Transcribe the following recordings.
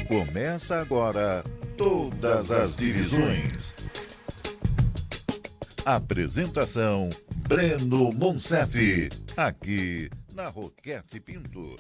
Começa agora Todas as Divisões. Apresentação Breno Monsef, aqui na Roquete Pinto.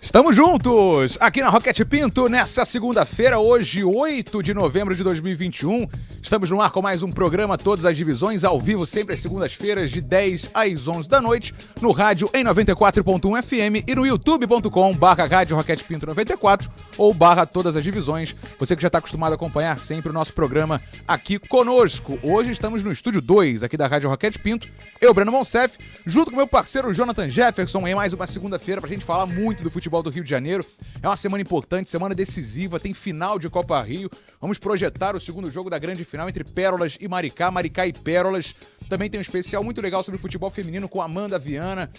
Estamos juntos aqui na Roquete Pinto nessa segunda-feira, hoje 8 de novembro de 2021. Estamos no ar com mais um programa Todas as Divisões, ao vivo sempre às segundas-feiras de 10 às 11 da noite, no rádio em 94.1 FM e no youtube.com/rádio Roquete Pinto 94 ou /Todas as Divisões. Você que já está acostumado a acompanhar sempre o nosso programa aqui conosco. Hoje estamos no estúdio 2 aqui da Rádio Roquete Pinto, eu, Breno Monsef, junto com meu parceiro Jonathan Jefferson, em mais uma segunda-feira pra gente falar muito do futebol do Rio de Janeiro. É uma semana importante, semana decisiva, tem final de Copa Rio. Vamos projetar o segundo jogo da grande final entre Pérolas e Maricá, Maricá e Pérolas. Também tem um especial muito legal sobre futebol feminino com Amanda Viana.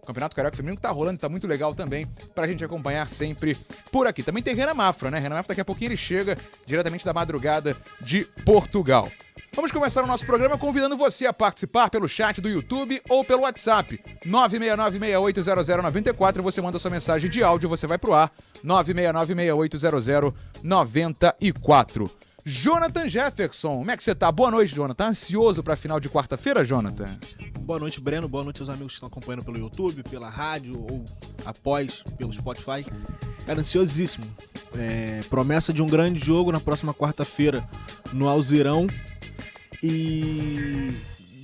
O Campeonato Carioca Feminino que tá rolando, tá muito legal também pra gente acompanhar sempre por aqui. Também tem Renan Mafra, né? Renan Mafra daqui a pouquinho ele chega diretamente da madrugada de Portugal. Vamos começar o nosso programa convidando você a participar pelo chat do YouTube ou pelo WhatsApp. 969680094, você manda sua mensagem de áudio, você vai pro ar. 969680094. Jonathan Jefferson, como é que você tá? Boa noite, Jonathan. Tá ansioso pra final de quarta-feira, Jonathan? Boa noite, Breno. Boa noite aos amigos que estão acompanhando pelo YouTube, pela rádio ou após pelo Spotify. Cara, ansiosíssimo. Promessa de um grande jogo na próxima quarta-feira no Alzirão. E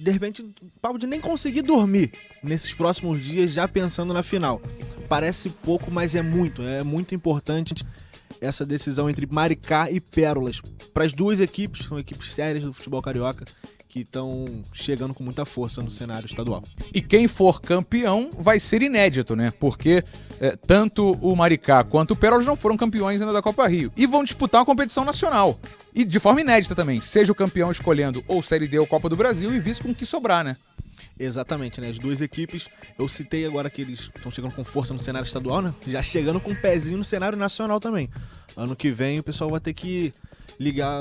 de repente, pode nem conseguir dormir nesses próximos dias já pensando na final. Parece pouco, mas é muito importante essa decisão entre Maricá e Pérolas. Para as duas equipes, são equipes sérias do futebol carioca que estão chegando com muita força no cenário estadual. E quem for campeão vai ser inédito, né? Porque tanto o Maricá quanto o Pérolas não foram campeões ainda da Copa Rio. E vão disputar uma competição nacional. E de forma inédita também. Seja o campeão escolhendo ou Série D ou Copa do Brasil e vice com o que sobrar, né? Exatamente, né? As duas equipes, eu citei agora que eles estão chegando com força no cenário estadual, né? Já chegando com um pezinho no cenário nacional também. Ano que vem o pessoal vai ter que ligar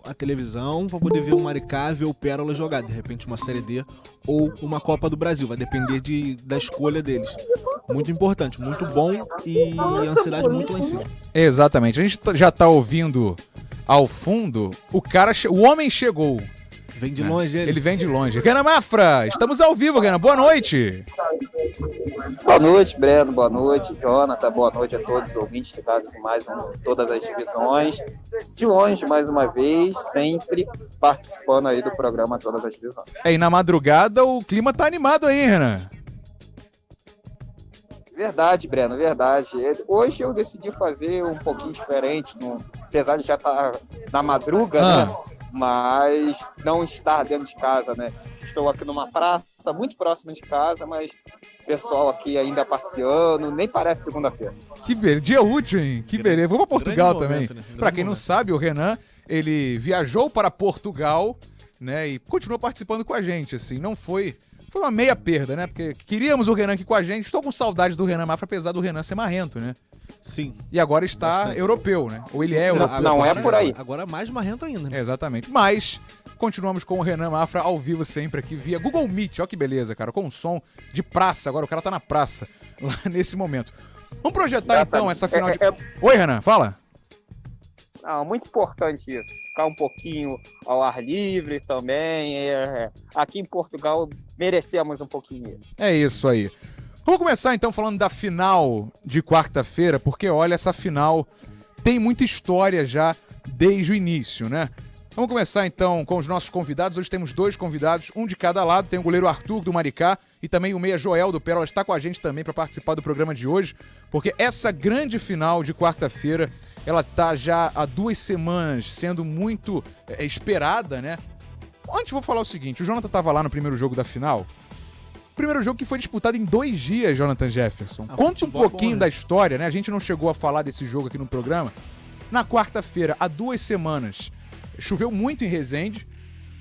a televisão para poder ver o Maricá, ver o Pérola jogar. De repente uma Série D ou uma Copa do Brasil. Vai depender da escolha deles. Muito importante, muito bom e a ansiedade muito lá em cima. Exatamente. A gente já tá ouvindo ao fundo, o homem chegou. Vem de longe ele. Ele vem de longe. Renan Mafra, estamos ao vivo, Renan. Boa noite. Boa noite, Breno. Boa noite, Jonathan. Boa noite a todos os ouvintes ligados em mais todas as divisões. De longe, mais uma vez, sempre participando aí do programa Todas as Divisões. E na madrugada o clima tá animado aí, Renan. Verdade, Breno, verdade. Hoje eu decidi fazer um pouquinho diferente, apesar de já estar na madruga, né? Mas não estar dentro de casa, né? Estou aqui numa praça muito próxima de casa, mas o pessoal aqui ainda passeando, nem parece segunda-feira. Que dia útil, hein? Que beleza. Vamos para Portugal também. Momento, né? Para quem não sabe, o Renan, ele viajou para Portugal, né? E continuou participando com a gente, assim. Não foi uma meia perda, né? Porque queríamos o Renan aqui com a gente. Estou com saudade do Renan Mafra, apesar do Renan ser marrento, né? Sim. E agora está bastante europeu, né? Ou ele é europeu. Não é por aí. Agora mais marrento ainda, né? Exatamente. Mas continuamos com o Renan Mafra ao vivo sempre aqui via Google Meet. Olha que beleza, cara. Com um som de praça. Agora o cara tá na praça lá nesse momento. Vamos projetar então essa final de... Oi, Renan, fala. Não, muito importante isso. Ficar um pouquinho ao ar livre também. Aqui em Portugal merecemos um pouquinho isso. É isso aí. Vamos começar então falando da final de quarta-feira, porque olha, essa final tem muita história já desde o início, né? Vamos começar então com os nossos convidados. Hoje temos dois convidados, um de cada lado. Tem o goleiro Arthur do Maricá e também o meia Joel do Pérola. Está com a gente também para participar do programa de hoje, porque essa grande final de quarta-feira, ela tá já há 2 semanas sendo muito esperada, né? Antes vou falar o seguinte, o Jonathan estava lá no primeiro jogo da final. Primeiro jogo que foi disputado em 2 dias, Jonathan Jefferson. Conta um pouquinho da história, né? A gente não chegou a falar desse jogo aqui no programa. Na quarta-feira, há 2 semanas, choveu muito em Resende,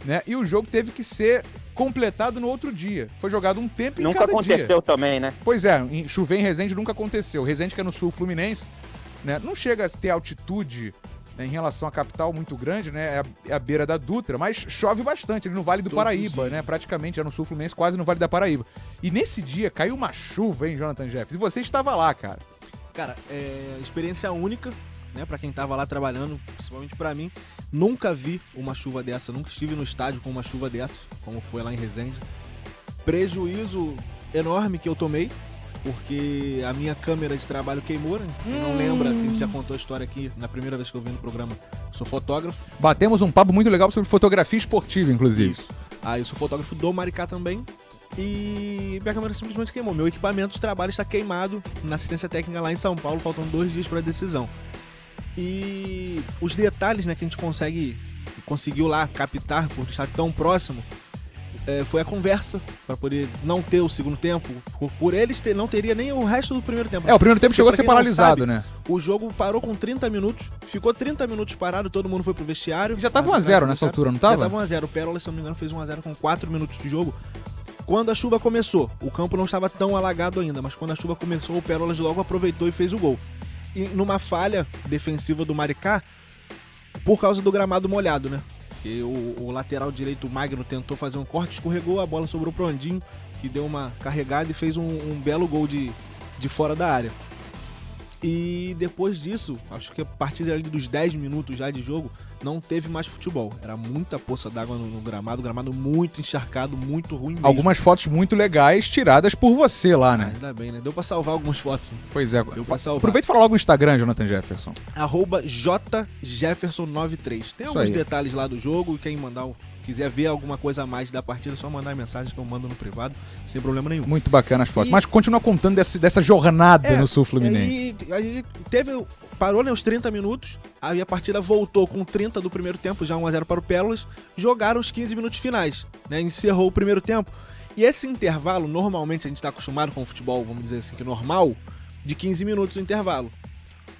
né? E o jogo teve que ser completado no outro dia. Foi jogado um tempo em cada dia. Nunca aconteceu também, né? Pois é, chover em Resende nunca aconteceu. Resende, que é no sul fluminense, né? Não chega a ter altitude né, em relação à capital, muito grande, né? É a beira da Dutra, mas chove bastante ali no Vale do Paraíba, né? Praticamente, já no sul fluminense, quase no Vale da Paraíba. E nesse dia caiu uma chuva, hein, Jonathan Jeffers? E você estava lá, cara. Cara, experiência única, né, pra quem tava lá trabalhando, principalmente pra mim. Nunca vi uma chuva dessa, nunca estive no estádio com uma chuva dessa, como foi lá em Resende. Prejuízo enorme que eu tomei, porque a minha câmera de trabalho queimou, né? Quem não lembra, a gente já contou a história aqui na primeira vez que eu vim no programa, sou fotógrafo. Batemos um papo muito legal sobre fotografia esportiva, inclusive. Isso. Aí eu sou fotógrafo do Maricá também. E minha câmera simplesmente queimou. Meu equipamento de trabalho está queimado na assistência técnica lá em São Paulo, faltam 2 dias para a decisão. E os detalhes, né, que a gente conseguiu lá captar por estar tão próximo, foi a conversa para poder não ter o segundo tempo. Por eles não teria nem o resto do primeiro tempo. O primeiro tempo chegou a ser paralisado, né? O jogo parou com 30 minutos, ficou 30 minutos parado, todo mundo foi pro vestiário. Já tava 1-0 nessa altura, não tava? Já tava 1-0. O Pérola, se não me engano, fez 1-0 com 4 minutos de jogo. Quando a chuva começou, o campo não estava tão alagado ainda, mas quando a chuva começou, o Pérolas logo aproveitou e fez o gol. E numa falha defensiva do Maricá, por causa do gramado molhado, né? Porque o lateral direito, o Magno, tentou fazer um corte, escorregou, a bola sobrou pro Andinho, que deu uma carregada e fez um belo gol de fora da área. E depois disso, acho que a partir ali dos 10 minutos já de jogo, não teve mais futebol. Era muita poça d'água no gramado, gramado muito encharcado, muito ruim mesmo. Algumas fotos muito legais tiradas por você lá, né? Ainda bem, né? Deu pra salvar algumas fotos. Pois é. Deu pra salvar. Aproveita e fala logo o Instagram, Jonathan Jefferson. @JJefferson93. Tem alguns detalhes lá do jogo, e quem quiser ver alguma coisa a mais da partida, é só mandar mensagem que eu mando no privado, sem problema nenhum. Muito bacana as fotos. Mas continua contando dessa jornada no Sul Fluminense. Aí parou, né, os 30 minutos, aí a partida voltou com 30 do primeiro tempo, já 1-0 para o Pérolas, jogaram os 15 minutos finais, né, encerrou o primeiro tempo. E esse intervalo, normalmente a gente está acostumado com o futebol, vamos dizer assim, que normal, de 15 minutos o intervalo.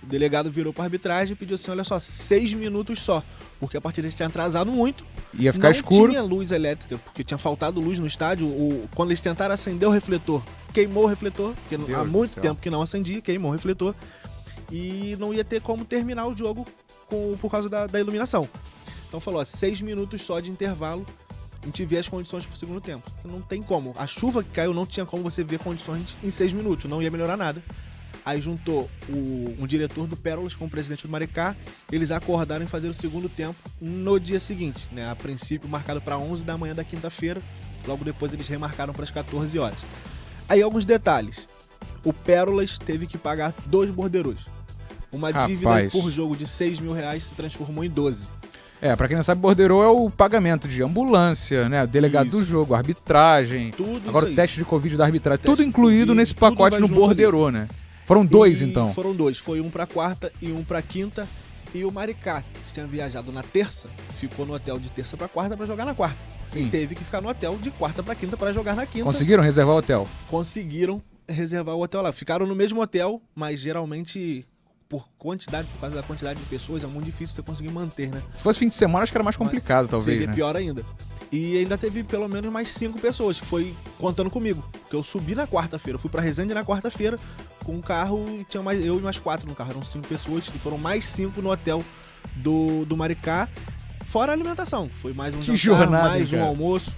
O delegado virou para a arbitragem e pediu assim, olha só, 6 minutos só, porque a partida tinha atrasado muito. Ia ficar escuro. Não tinha luz elétrica, porque tinha faltado luz no estádio. Quando eles tentaram acender o refletor, queimou o refletor, porque há muito tempo que não acendia, queimou o refletor. E não ia ter como terminar o jogo por causa da iluminação. Então falou, 6 minutos só de intervalo, a gente vê as condições pro segundo tempo. Não tem como. A chuva que caiu não tinha como você ver condições em 6 minutos, não ia melhorar nada. Aí juntou um diretor do Pérolas com o presidente do Maricá, eles acordaram em fazer o segundo tempo no dia seguinte, né? A princípio marcado para 11 da manhã da quinta-feira, logo depois eles remarcaram para as 14 horas. Aí alguns detalhes. O Pérolas teve que pagar 2 borderôs. Uma dívida por jogo de R$6 mil se transformou em 12. Pra quem não sabe, borderô é o pagamento de ambulância, né? Delegado do jogo, arbitragem, tudo agora isso o teste de Covid da arbitragem, tudo incluído nesse pacote no borderô, né? Foram 2, então? Foram 2. Foi um pra quarta e um pra quinta. E o Maricá, que tinha viajado na terça, ficou no hotel de terça pra quarta pra jogar na quarta. Sim. E teve que ficar no hotel de quarta pra quinta pra jogar na quinta. Conseguiram reservar o hotel? Conseguiram reservar o hotel lá. Ficaram no mesmo hotel, mas geralmente, por causa da quantidade de pessoas, é muito difícil você conseguir manter, né? Se fosse fim de semana, acho que era mais complicado, talvez, seria né? pior ainda. E ainda teve pelo menos mais 5 pessoas que foi contando comigo. Porque eu subi na quarta-feira, eu fui pra Resende na quarta-feira com um carro e tinha eu e mais 4 no carro. Eram 5 pessoas e foram mais 5 no hotel do Maricá. Fora a alimentação. Foi mais um jornada, mais um almoço.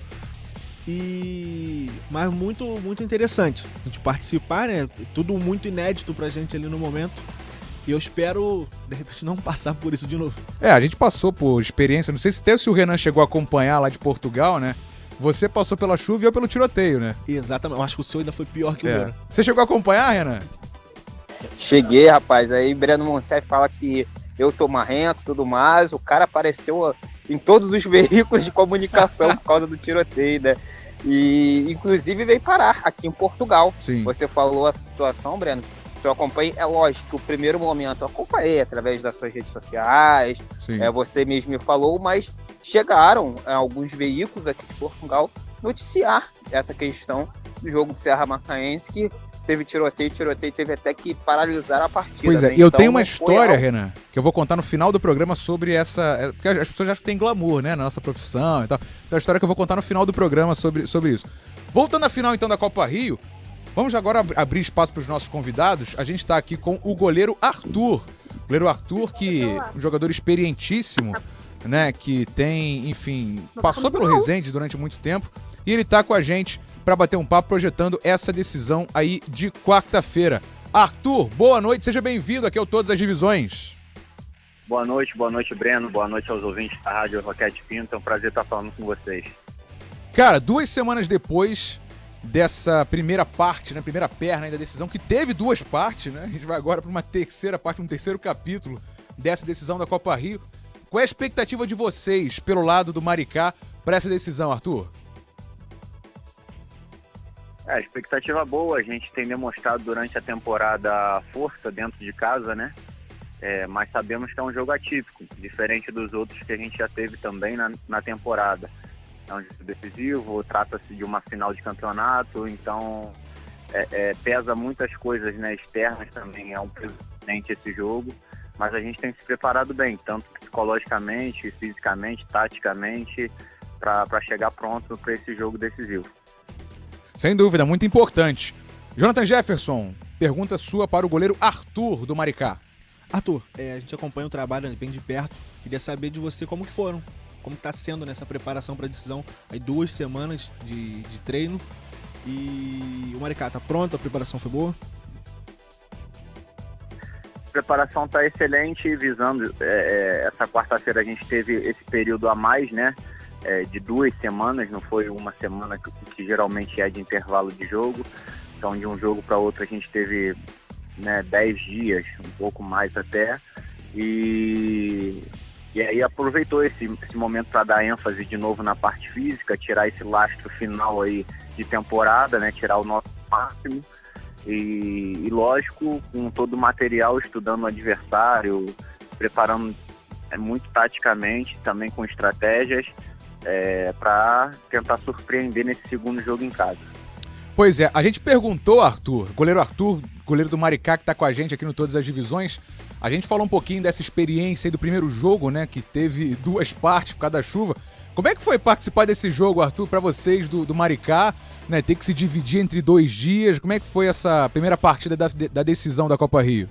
Mas muito, muito interessante a gente participar, né? Tudo muito inédito pra gente ali no momento. E eu espero, de repente, não passar por isso de novo. A gente passou por experiência, não sei se o Renan chegou a acompanhar lá de Portugal, né? Você passou pela chuva e eu pelo tiroteio, né? Exatamente, eu acho que o seu ainda foi pior que o meu. Você chegou a acompanhar, Renan? Cheguei, rapaz, aí Breno Monsef fala que eu tô marrento e tudo mais, o cara apareceu em todos os veículos de comunicação por causa do tiroteio, né? E, inclusive, veio parar aqui em Portugal. Sim. Você falou essa situação, Breno? Eu acompanhei, é lógico que o primeiro momento eu acompanhei através das suas redes sociais, você mesmo me falou, mas chegaram alguns veículos aqui de Portugal noticiar essa questão do jogo do Serra Macaense, que teve tiroteio, teve até que paralisar a partida. Pois é, né? eu então, tenho uma história, Renan, que eu vou contar no final do programa sobre essa... Porque as pessoas acham que tem glamour, né, na nossa profissão e tal. Então a história que eu vou contar no final do programa sobre isso. Voltando à final, então, da Copa Rio, vamos agora abrir espaço para os nossos convidados. A gente está aqui com o goleiro Arthur. Goleiro Arthur, que um jogador experientíssimo, né, que tem, enfim, passou pelo Resende durante muito tempo, e ele tá com a gente para bater um papo projetando essa decisão aí de quarta-feira. Arthur, boa noite, seja bem-vindo aqui ao Todas as Divisões. Boa noite, Breno, boa noite aos ouvintes da Rádio Roquete Pinto, é um prazer estar falando com vocês. Cara, 2 semanas depois dessa primeira parte, né, primeira perna aí da decisão, que teve 2 partes, né, a gente vai agora para uma terceira parte, um terceiro capítulo dessa decisão da Copa Rio. Qual é a expectativa de vocês pelo lado do Maricá para essa decisão, Arthur? Expectativa boa, a gente tem demonstrado durante a temporada força dentro de casa, né? Mas sabemos que é um jogo atípico, diferente dos outros que a gente já teve também na temporada. É um jogo decisivo, trata-se de uma final de campeonato, então pesa muitas coisas, né, externas também, é um peso diferente esse jogo, mas a gente tem se preparado bem, tanto psicologicamente, fisicamente, taticamente, para chegar pronto para esse jogo decisivo. Sem dúvida, muito importante. Jonathan Jefferson, pergunta sua para o goleiro Arthur, do Maricá. Arthur, a gente acompanha o trabalho bem de perto. Queria saber de você como que foram, como está sendo nessa preparação para a decisão. Aí 2 semanas de treino e o Maricá está pronto, a preparação foi boa? A preparação está excelente, visando essa quarta-feira a gente teve esse período a mais, né? De 2 semanas, não foi uma semana que geralmente é de intervalo de jogo. Então, de um jogo para outro, a gente teve, né, 10 dias, um pouco mais até. E aí aproveitou esse momento para dar ênfase de novo na parte física, tirar esse lastro final aí de temporada, né, tirar o nosso máximo. E lógico, com todo o material, estudando o adversário, preparando muito taticamente, também com estratégias, para tentar surpreender nesse segundo jogo em casa. Pois é, a gente perguntou, Arthur, goleiro do Maricá que tá com a gente aqui no Todas as Divisões, a gente falou um pouquinho dessa experiência aí do primeiro jogo, né, que teve 2 partes por causa da chuva. Como é que foi participar desse jogo, Arthur, para vocês do Maricá, né, ter que se dividir entre 2 dias? Como é que foi essa primeira partida da decisão da Copa Rio?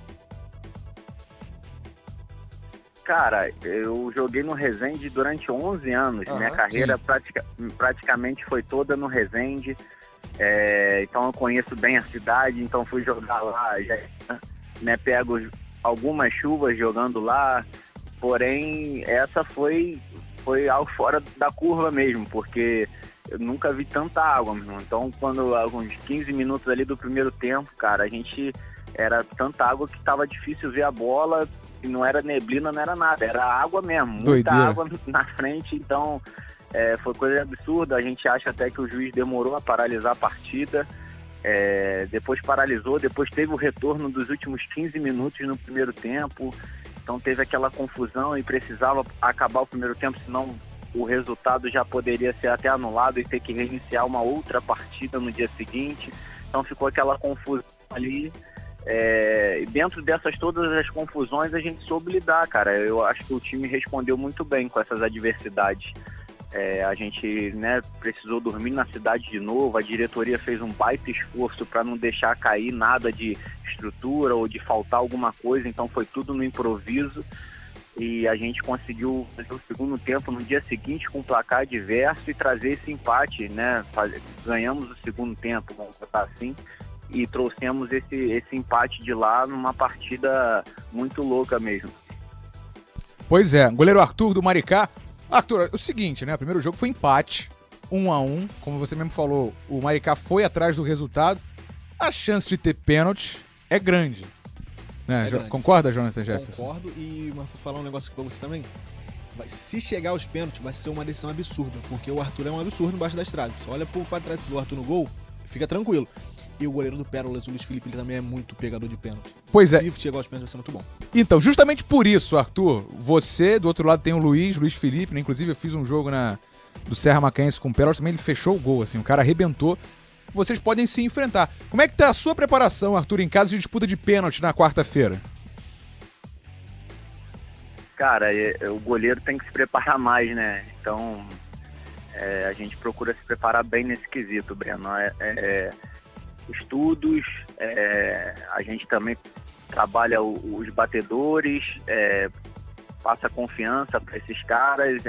Cara, eu joguei no Resende durante 11 anos. Minha carreira praticamente foi toda no Resende. Então eu conheço bem a cidade, então fui jogar lá. Já, né, pego algumas chuvas jogando lá. Porém, essa foi algo fora da curva mesmo, porque eu nunca vi tanta água, meu irmão. Então, quando alguns 15 minutos ali do primeiro tempo, cara, a gente era tanta água que tava difícil ver a bola. E não era neblina, não era nada, era água mesmo, muita Doideira. Água na frente, então foi coisa absurda. A gente acha até que o juiz demorou a paralisar a partida, depois paralisou, depois teve o retorno dos últimos 15 minutos no primeiro tempo, então teve aquela confusão e precisava acabar o primeiro tempo, senão o resultado já poderia ser até anulado e ter que reiniciar uma outra partida no dia seguinte, então ficou aquela confusão ali. Dentro dessas todas as confusões a gente soube lidar, cara. Eu acho que o time respondeu muito bem com essas adversidades. A gente, né, precisou dormir na cidade de novo, a diretoria fez um baita esforço para não deixar cair nada de estrutura ou de faltar alguma coisa, então foi tudo no improviso e a gente conseguiu fazer o segundo tempo no dia seguinte com um placar adverso e trazer esse empate, né? Ganhamos o segundo tempo, vamos botar assim, e trouxemos esse empate de lá numa partida muito louca mesmo. Pois é, goleiro Arthur do Maricá. Arthur, é o seguinte, né? O primeiro jogo foi empate, 1-1. Como você mesmo falou, o Maricá foi atrás do resultado. A chance de ter pênalti é grande. Né? Grande. Concorda, Jonathan Jefferson? Concordo, e vou falar um negócio aqui pra você também. Se chegar aos pênaltis, vai ser uma decisão absurda, porque o Arthur é um absurdo embaixo das traves. Você olha pra trás do Arthur no gol, fica tranquilo. E o goleiro do Pérolas, o Luiz Felipe, ele também é muito pegador de pênalti. Pois é. Se chegar aos pênaltis, vai ser muito bom. Então, justamente por isso, Arthur, você, do outro lado tem o Luiz Felipe, né? Inclusive eu fiz um jogo do Serra Macaense com o Pérolas, também ele fechou o gol, assim, o cara arrebentou. Vocês podem se enfrentar. Como é que tá a sua preparação, Arthur, em caso de disputa de pênalti na quarta-feira? Cara, o goleiro tem que se preparar mais, né? Então, a gente procura se preparar bem nesse quesito, Breno. Estudos, a gente também trabalha os batedores, passa confiança para esses caras,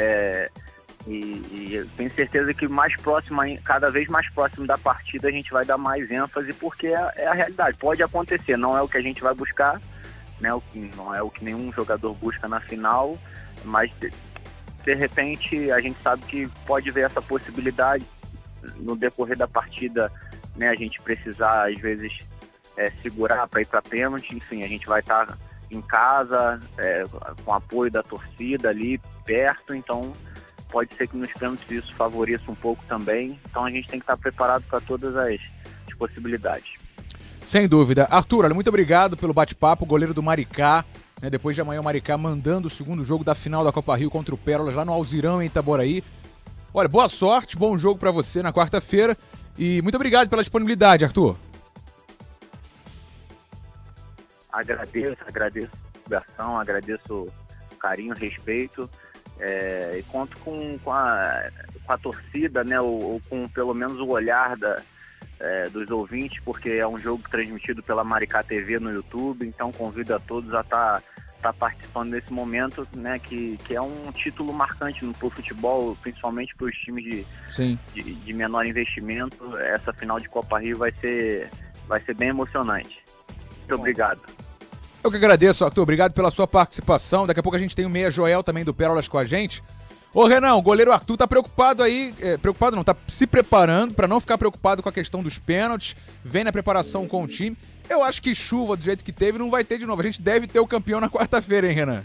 e eu tenho certeza que cada vez mais próximo da partida a gente vai dar mais ênfase, porque é a realidade. Pode acontecer, não é o que a gente vai buscar, né? Não é o que nenhum jogador busca na final, mas de repente a gente sabe que pode ver essa possibilidade no decorrer da partida, né? A gente precisar às vezes segurar para ir para pênalti, enfim, a gente vai estar em casa, com apoio da torcida ali perto, então pode ser que nos pênaltis isso favoreça um pouco também, então a gente tem que estar preparado para todas as possibilidades. Sem dúvida. Arthur, olha, muito obrigado pelo bate-papo, goleiro do Maricá, né? Depois de amanhã o Maricá mandando o segundo jogo da final da Copa Rio contra o Pérolas lá no Alzirão, em Itaboraí. Olha, boa sorte, bom jogo para você na quarta-feira e muito obrigado pela disponibilidade, Arthur. Agradeço a ligação, agradeço o carinho, o respeito, e conto com a torcida, né, ou com pelo menos o olhar dos ouvintes, porque é um jogo transmitido pela Maricá TV no YouTube, então convido a todos a estar participando desse momento, né, que é um título marcante no futebol, principalmente para os times de menor investimento. Essa final de Copa Rio vai ser bem emocionante. Muito obrigado. Eu que agradeço, Arthur. Obrigado pela sua participação. Daqui a pouco a gente tem o Meia Joel também do Pérolas com a gente. Ô, Renan, o goleiro Arthur tá preocupado aí. Preocupado não, tá se preparando para não ficar preocupado com a questão dos pênaltis. Vem na preparação com o time. Eu acho que chuva do jeito que teve não vai ter de novo. A gente deve ter o campeão na quarta-feira, hein, Renan?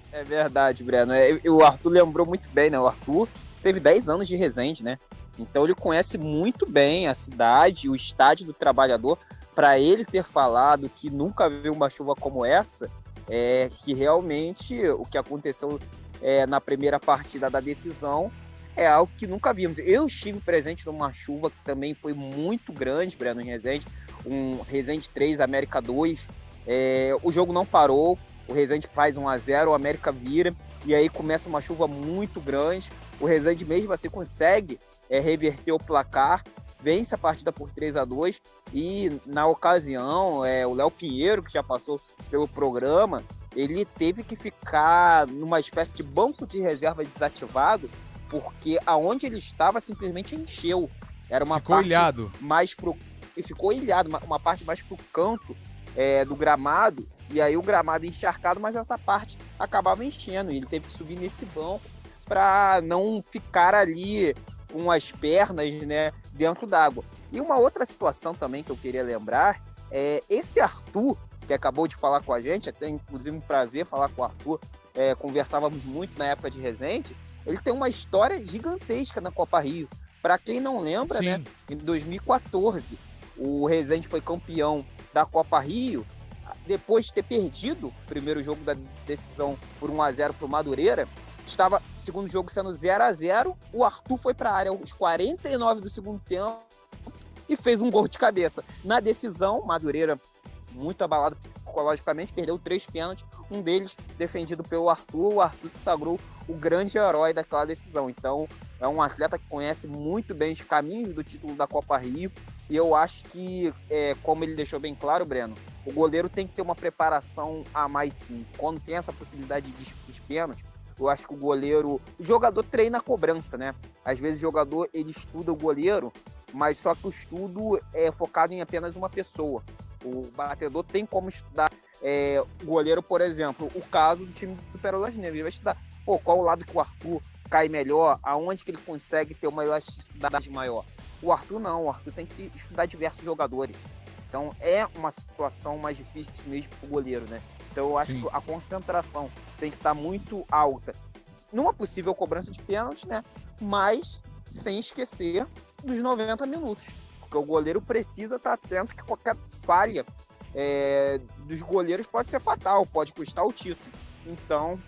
É verdade, Breno. O Arthur lembrou muito bem, né? O Arthur teve 10 anos de Resende, né? Então ele conhece muito bem a cidade, o estádio do Trabalhador. Para ele ter falado que nunca viu uma chuva como essa, que realmente o que aconteceu na primeira partida da decisão é algo que nunca vimos. Eu estive presente numa chuva que também foi muito grande, Breno, em Resende, um Resende 3, América 2. O jogo não parou, o Resende faz 1-0, o América vira, e aí começa uma chuva muito grande. O Resende mesmo assim consegue reverter o placar, vence a partida por 3-2, e na ocasião, o Léo Pinheiro, que já passou pelo programa, ele teve que ficar numa espécie de banco de reserva desativado, porque aonde ele estava simplesmente encheu. Era uma ficou parte ilhado. E ficou ilhado, uma parte mais pro canto do gramado, e aí o gramado encharcado, mas essa parte acabava enchendo, e ele teve que subir nesse banco para não ficar ali com as pernas, né, dentro d'água. E uma outra situação também que eu queria lembrar esse Arthur, que acabou de falar com a gente, até inclusive um prazer falar com o Arthur, conversávamos muito na época de Resende, ele tem uma história gigantesca na Copa Rio. Para quem não lembra, né, em 2014, o Resende foi campeão da Copa Rio, depois de ter perdido o primeiro jogo da decisão por 1-0 para o Madureira. Estava o segundo jogo sendo 0-0, o Arthur foi para a área aos 49 do segundo tempo e fez um gol de cabeça. Na decisão, Madureira, muito abalado psicologicamente, perdeu 3 pênaltis, um deles defendido pelo Arthur. O Arthur se sagrou o grande herói daquela decisão. Então, é um atleta que conhece muito bem os caminhos do título da Copa Rio, e eu acho que, como ele deixou bem claro, Breno, o goleiro tem que ter uma preparação a mais, sim. Quando tem essa possibilidade de pênalti, eu acho que o jogador treina a cobrança, né? Às vezes o jogador, ele estuda o goleiro, mas só que o estudo é focado em apenas uma pessoa. O batedor tem como estudar o goleiro, por exemplo, o caso do time do Pérolas Negras. Ele vai estudar qual o lado que o Arthur cai melhor, aonde que ele consegue ter uma elasticidade maior. O Arthur não, o Arthur tem que estudar diversos jogadores. Então é uma situação mais difícil mesmo para o goleiro, né? Então eu acho que a concentração tem que estar muito alta numa possível cobrança de pênalti, né? Mas sem esquecer dos 90 minutos. Porque o goleiro precisa estar atento que qualquer falha dos goleiros pode ser fatal, pode custar o título. Então,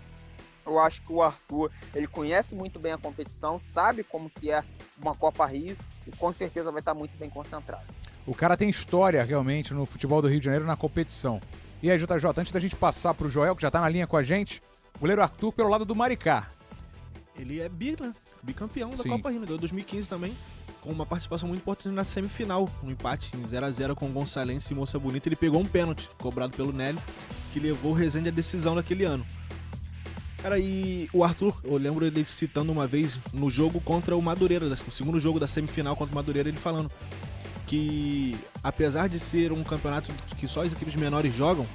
eu acho que o Arthur, ele conhece muito bem a competição, sabe como que é uma Copa Rio e com certeza vai estar muito bem concentrado. O cara tem história realmente no futebol do Rio de Janeiro na competição. E aí, JJ, antes da gente passar pro Joel, que já tá na linha com a gente, o goleiro Arthur pelo lado do Maricá. Ele é bicampeão da Copa Rio, né? 2015 também, com uma participação muito importante na semifinal, no empate em 0x0 com o Gonçalense e Moça Bonita. Ele pegou um pênalti cobrado pelo Nélio, que levou o Resende à decisão daquele ano. Cara, e o Arthur, eu lembro ele citando uma vez no jogo contra o Madureira, no segundo jogo da semifinal contra o Madureira, ele falando que, apesar de ser um campeonato que só as equipes menores jogam,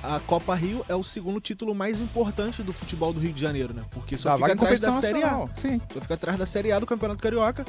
a Copa Rio é o segundo título mais importante do futebol do Rio de Janeiro, né? Porque só fica atrás da Série A. Sim. Só fica atrás da Série A do Campeonato Carioca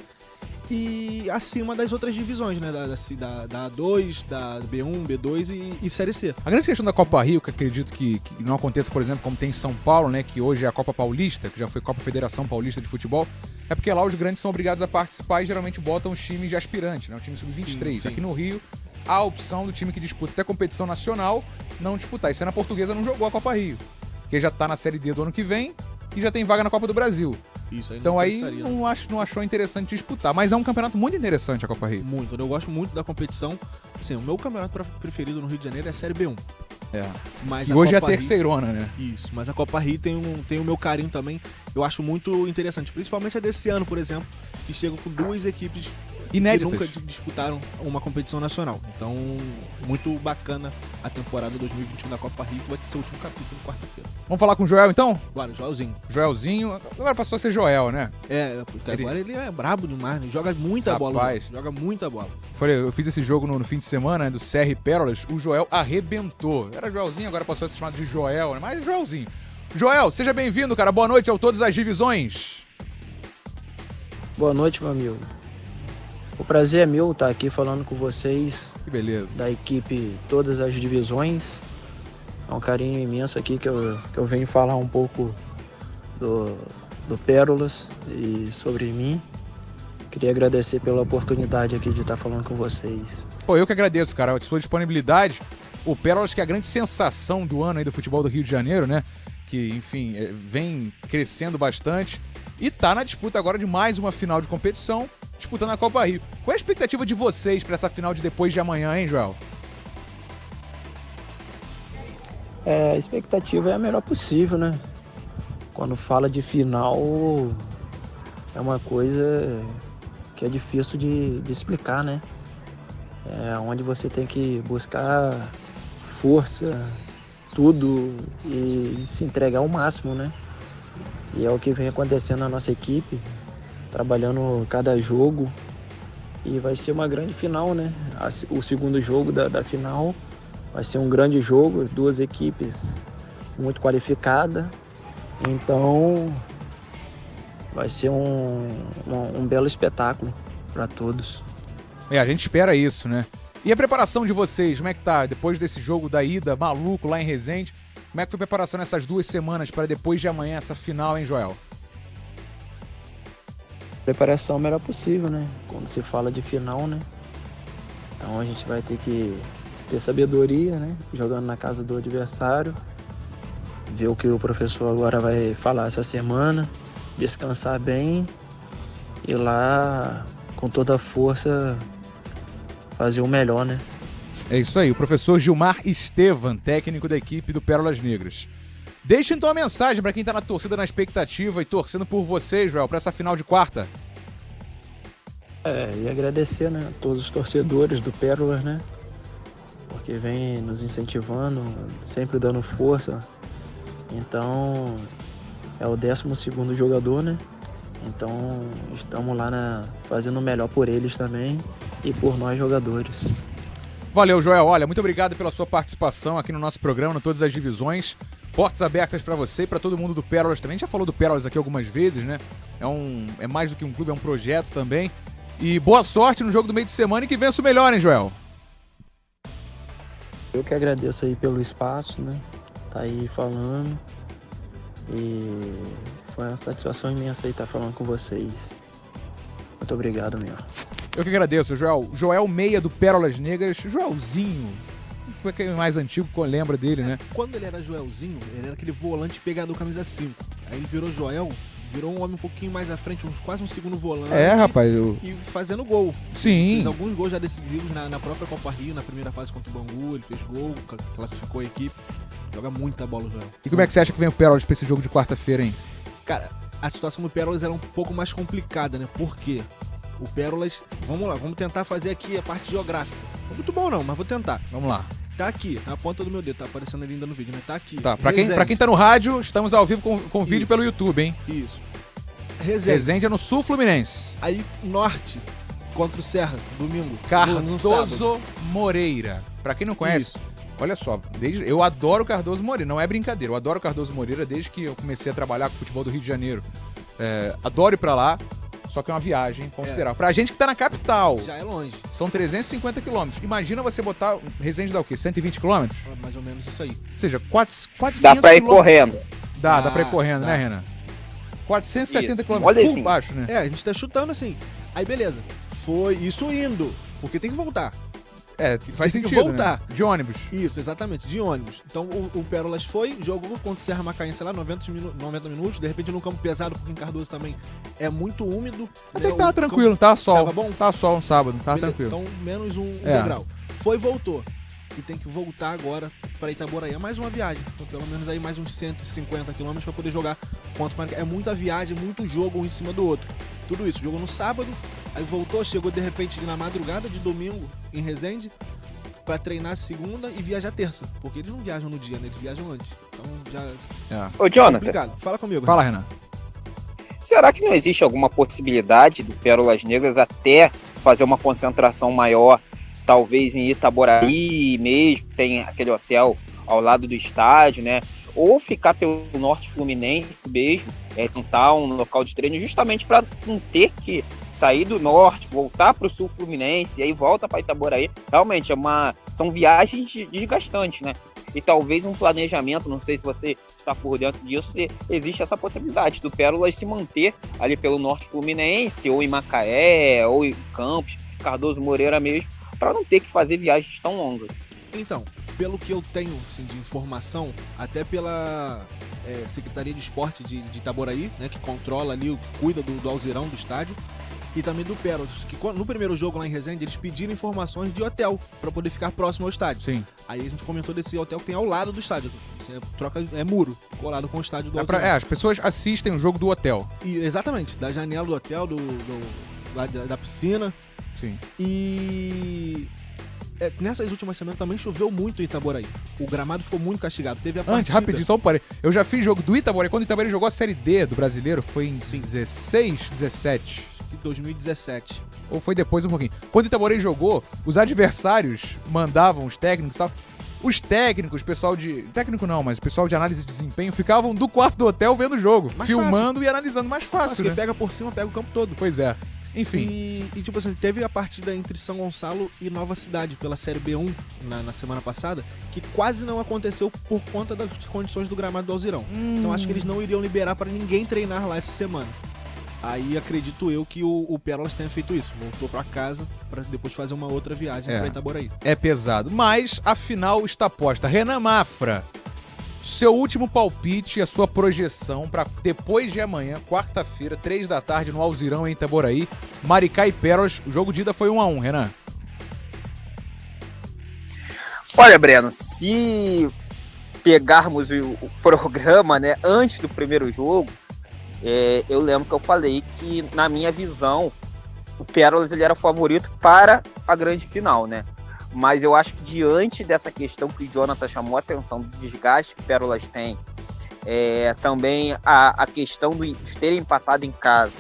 e acima das outras divisões, né? Da A2, da B1, B2 e Série C. A grande questão da Copa Rio, que acredito que não aconteça, por exemplo, como tem em São Paulo, né? Que hoje é a Copa Paulista, que já foi Copa Federação Paulista de Futebol, é porque lá os grandes são obrigados a participar e geralmente botam os times de aspirante, né? O time sub-23. Sim. Aqui no Rio, há a opção do time que disputa até competição nacional não disputar. E a Portuguesa não jogou a Copa Rio, porque já tá na Série D do ano que vem e já tem vaga na Copa do Brasil. Isso aí então aí não achou interessante disputar. Mas é um campeonato muito interessante a Copa Rio. Muito. Eu gosto muito da competição. Assim, o meu campeonato preferido no Rio de Janeiro é a Série B1. É. Mas e hoje Copa é a terceirona, né? Isso. Mas a Copa Rio tem o meu carinho também. Eu acho muito interessante. Principalmente a desse ano, por exemplo, que chega com duas equipes inéditas, que nunca disputaram uma competição nacional. Então, muito bacana a temporada 2021 da Copa Rio, que vai ser o último capítulo, quarta-feira. Vamos falar com o Joel, então? Bora, Joelzinho. Joelzinho, agora passou a ser Joel, né? É, porque agora ele é brabo demais, né? Joga muita bola. Joga muita bola. Eu fiz esse jogo no fim de semana, né, do CR e Pérolas, o Joel arrebentou. Era Joelzinho, agora passou a ser chamado de Joel, né? Mas Joelzinho. Joel, seja bem-vindo, cara. Boa noite a todas as divisões. Boa noite, meu amigo. O prazer é meu estar aqui falando com vocês. Que beleza. Da equipe Todas as Divisões. É um carinho imenso aqui que eu venho falar um pouco do Pérolas e sobre mim. Queria agradecer pela oportunidade aqui de estar falando com vocês. Pô, eu que agradeço, cara, a sua disponibilidade. O Pérolas, que é a grande sensação do ano aí do futebol do Rio de Janeiro, né? Que, enfim, vem crescendo bastante. E tá na disputa agora de mais uma final de competição, disputando a Copa Rio. Qual é a expectativa de vocês para essa final de depois de amanhã, hein, Joel? A expectativa é a melhor possível, né? Quando fala de final, é uma coisa que é difícil de explicar, né? É onde você tem que buscar força, tudo e se entregar ao máximo, né? E é o que vem acontecendo na nossa equipe, trabalhando cada jogo. E vai ser uma grande final, né? O segundo jogo da final vai ser um grande jogo, duas equipes muito qualificadas. Então vai ser um belo espetáculo para todos. A gente espera isso, né? E a preparação de vocês, como é que tá? Depois desse jogo da ida maluco lá em Resende, como é que foi a preparação nessas 2 semanas para depois de amanhã essa final, hein, Joel? Preparação é melhor possível, né? Quando se fala de final, né? Então a gente vai ter que ter sabedoria, né? Jogando na casa do adversário, ver o que o professor agora vai falar essa semana, descansar bem e lá com toda a força fazer o melhor, né? É isso aí, o professor Gilmar Estevan, técnico da equipe do Pérolas Negras. Deixa então a mensagem para quem tá na torcida, na expectativa e torcendo por você, Joel, para essa final de quarta. E agradecer, né, a todos os torcedores do Pérolas, né? Porque vem nos incentivando, sempre dando força. Então, é o 12º jogador, né? Então, estamos lá fazendo o melhor por eles também e por nós jogadores. Valeu, Joel. Olha, muito obrigado pela sua participação aqui no nosso programa, em todas as divisões. Portas abertas para você e para todo mundo do Pérolas também. A gente já falou do Pérolas aqui algumas vezes, né? É mais do que um clube, é um projeto também. E boa sorte no jogo do meio de semana e que vença o melhor, hein, Joel? Eu que agradeço aí pelo espaço, né? Tá aí falando. E foi uma satisfação imensa aí estar falando com vocês. Muito obrigado mesmo. Eu que agradeço, Joel. Joel Meia do Pérolas Negras. Joelzinho. Como é que é mais antigo que lembra dele, né? Quando ele era Joelzinho, ele era aquele volante pegador camisa 5. Aí ele virou Joel, virou um homem um pouquinho mais à frente, quase um segundo volante. Rapaz. E fazendo gol. Sim. Ele fez alguns gols já decisivos na própria Copa Rio, na primeira fase contra o Bangu. Ele fez gol, classificou a equipe. Joga muita bola o Joel. E como é que você acha que vem o Pérolas pra esse jogo de quarta-feira, hein? Cara, a situação do Pérolas era um pouco mais complicada, né? Por quê? O Pérolas, vamos lá, vamos tentar fazer aqui a parte geográfica. Não é muito bom não, mas vou tentar. Vamos lá. Tá aqui, na ponta do meu dedo, tá aparecendo ali ainda no vídeo, né? Tá aqui. Tá, pra quem tá no rádio, estamos ao vivo com vídeo Isso. pelo YouTube, hein? Isso. Resende. Resende é no Sul Fluminense. Aí, norte, contra o Serra, domingo. no sábado. Cardoso Moreira. Pra quem não conhece, olha só, eu adoro o Cardoso Moreira, não é brincadeira. Eu adoro o Cardoso Moreira desde que eu comecei a trabalhar com o futebol do Rio de Janeiro. Adoro ir pra lá, só que é uma viagem considerável. Pra gente que tá na capital, Já é longe. são 350 quilômetros. Imagina você botar Resende dá o quê? 120 quilômetros? Mais ou menos isso aí. Ou seja, 400 Dá pra ir quilômetros. correndo. Dá pra ir Dá, correndo, dá. né, Renan? 470 Isso. quilômetros Olha por assim. baixo, né? A gente tá chutando assim. Aí, beleza. Foi isso indo. Porque tem que voltar. Faz tem que sentido, voltar. né? De ônibus. Isso, exatamente, de ônibus. Então o Pérolas foi, jogou contra o Serra Macaense lá, 90 minutos, de repente num campo pesado, porque em Cardoso também é muito úmido. Até que O tava campo- tranquilo, tava sol. Tava bom? Tava sol no sábado, tava Beleza, tranquilo. Então, menos um É. degrau. Foi e voltou. E tem que voltar agora para Itaboraí. É mais uma viagem. Então, pelo menos aí mais uns 150 quilômetros para poder jogar contra o Maricá. É muita viagem, muito jogo um em cima do outro. Tudo isso. Jogou no sábado, aí voltou, chegou de repente na madrugada de domingo em Resende para treinar segunda e viajar terça. Porque eles não viajam no dia, né? Eles viajam antes. Então já. Ô, Jonathan, Obrigado. Fala comigo. Fala, Renan. será que não existe alguma possibilidade do Pérolas Negras até fazer uma concentração maior, talvez em Itaboraí mesmo, tem aquele hotel ao lado do estádio, né? Ou ficar pelo Norte Fluminense mesmo, tentar um local de treino, justamente para não ter que sair do Norte, voltar para o Sul Fluminense, e aí volta para Itaboraí. Realmente, são viagens desgastantes, né? E talvez um planejamento, não sei se você está por dentro disso, se existe essa possibilidade do Pérolas se manter ali pelo Norte Fluminense, ou em Macaé, ou em Campos, Cardoso Moreira mesmo, para não ter que fazer viagens tão longas. Então, pelo que eu tenho assim, de informação, até pela Secretaria de Esporte de Itaboraí, né, que controla ali, cuida do alzirão do estádio, e também do Pérolas, que no primeiro jogo lá em Resende, eles pediram informações de hotel para poder ficar próximo ao estádio. Sim. Aí a gente comentou desse hotel que tem ao lado do estádio. É muro, colado com o estádio do alzirão. As pessoas assistem o jogo do hotel. E, exatamente, da janela do hotel, lá da piscina. Sim. E nessas últimas semanas também choveu muito em Itaboraí. O gramado ficou muito castigado. Teve a partida... Rapidinho, só um parei. Eu já fiz jogo do Itaboraí. Quando o Itaboraí jogou a Série D do Brasileiro, foi em 16, 17. 2017. Ou foi depois um pouquinho. Quando o Itaboraí jogou, os adversários mandavam os técnicos e tal. Os técnicos, pessoal de... Técnico não, mas o pessoal de análise de desempenho ficavam do quarto do hotel vendo o jogo. Mais filmando fácil. E analisando. Mais fácil, Porque né? pega por cima, pega o campo todo. Pois é. Enfim. E tipo assim, teve a partida entre São Gonçalo e Nova Cidade pela Série B1 na semana passada, que quase não aconteceu por conta das condições do gramado do Alzirão. Então acho que eles não iriam liberar para ninguém treinar lá essa semana. Aí acredito eu que o Pérolas tenha feito isso. Voltou para casa para depois fazer uma outra viagem para Itaboraí. É pesado. Mas a final está posta. Renan Mafra, seu último palpite, a sua projeção para depois de amanhã, quarta-feira, 3 da tarde, no Alzirão, em Itaboraí, Maricá e Pérolas. O jogo de ida foi 1-1, Renan. Olha, Breno, se pegarmos o programa, né, antes do primeiro jogo, eu lembro que eu falei que, na minha visão, o Pérolas ele era favorito para a grande final, né? Mas eu acho que diante dessa questão que o Jonathan chamou a atenção, do desgaste que o Pérolas tem, também a questão de terem empatado em casa,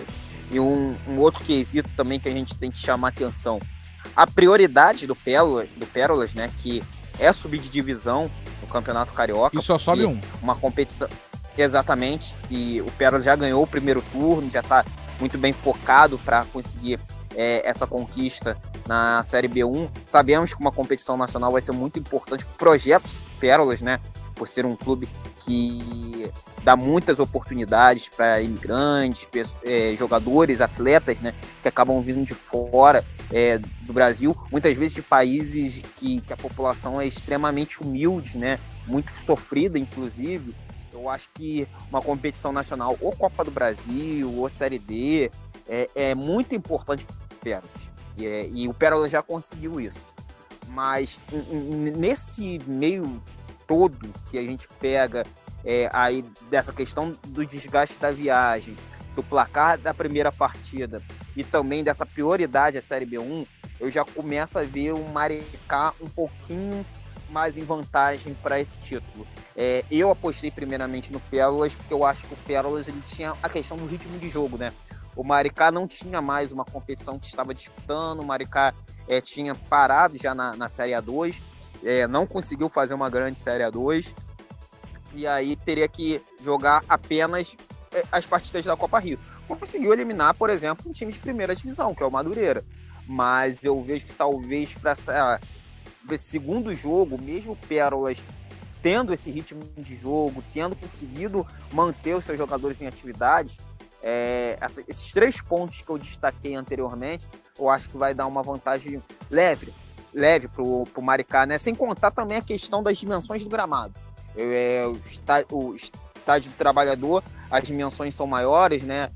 e um outro quesito também que a gente tem que chamar a atenção, a prioridade do Pérolas, né, que é subir de divisão no Campeonato Carioca. E só sobe um. Uma competição... Exatamente, e o Pérolas já ganhou o primeiro turno, já está muito bem focado para conseguir essa conquista na Série B1. Sabemos que uma competição nacional vai ser muito importante para o projeto Pérolas, né? Por ser um clube que dá muitas oportunidades para imigrantes, jogadores, atletas, né? Que acabam vindo de fora do Brasil, muitas vezes de países que a população é extremamente humilde, né? Muito sofrida, inclusive. Eu acho que uma competição nacional, ou Copa do Brasil, ou Série D, é muito importante para o Pérolas. E o Pérolas já conseguiu isso. Mas nesse meio todo que a gente pega aí dessa questão do desgaste da viagem, do placar da primeira partida e também dessa prioridade à Série B1, eu já começo a ver o Maricá um pouquinho mais em vantagem para esse título. Eu apostei primeiramente no Pérolas, porque eu acho que o Pérolas ele tinha a questão do ritmo de jogo, né? O Maricá não tinha mais uma competição que estava disputando, o Maricá tinha parado já na Série A2, não conseguiu fazer uma grande Série A2, e aí teria que jogar apenas as partidas da Copa Rio. Conseguiu eliminar, por exemplo, um time de primeira divisão, que é o Madureira. Mas eu vejo que talvez para esse segundo jogo, mesmo o Pérolas tendo esse ritmo de jogo, tendo conseguido manter os seus jogadores em atividade, esses 3 pontos que eu destaquei anteriormente, eu acho que vai dar uma vantagem leve pro Maricá, né? Sem contar também a questão das dimensões do gramado. O estádio do Trabalhador, as dimensões são maiores, né?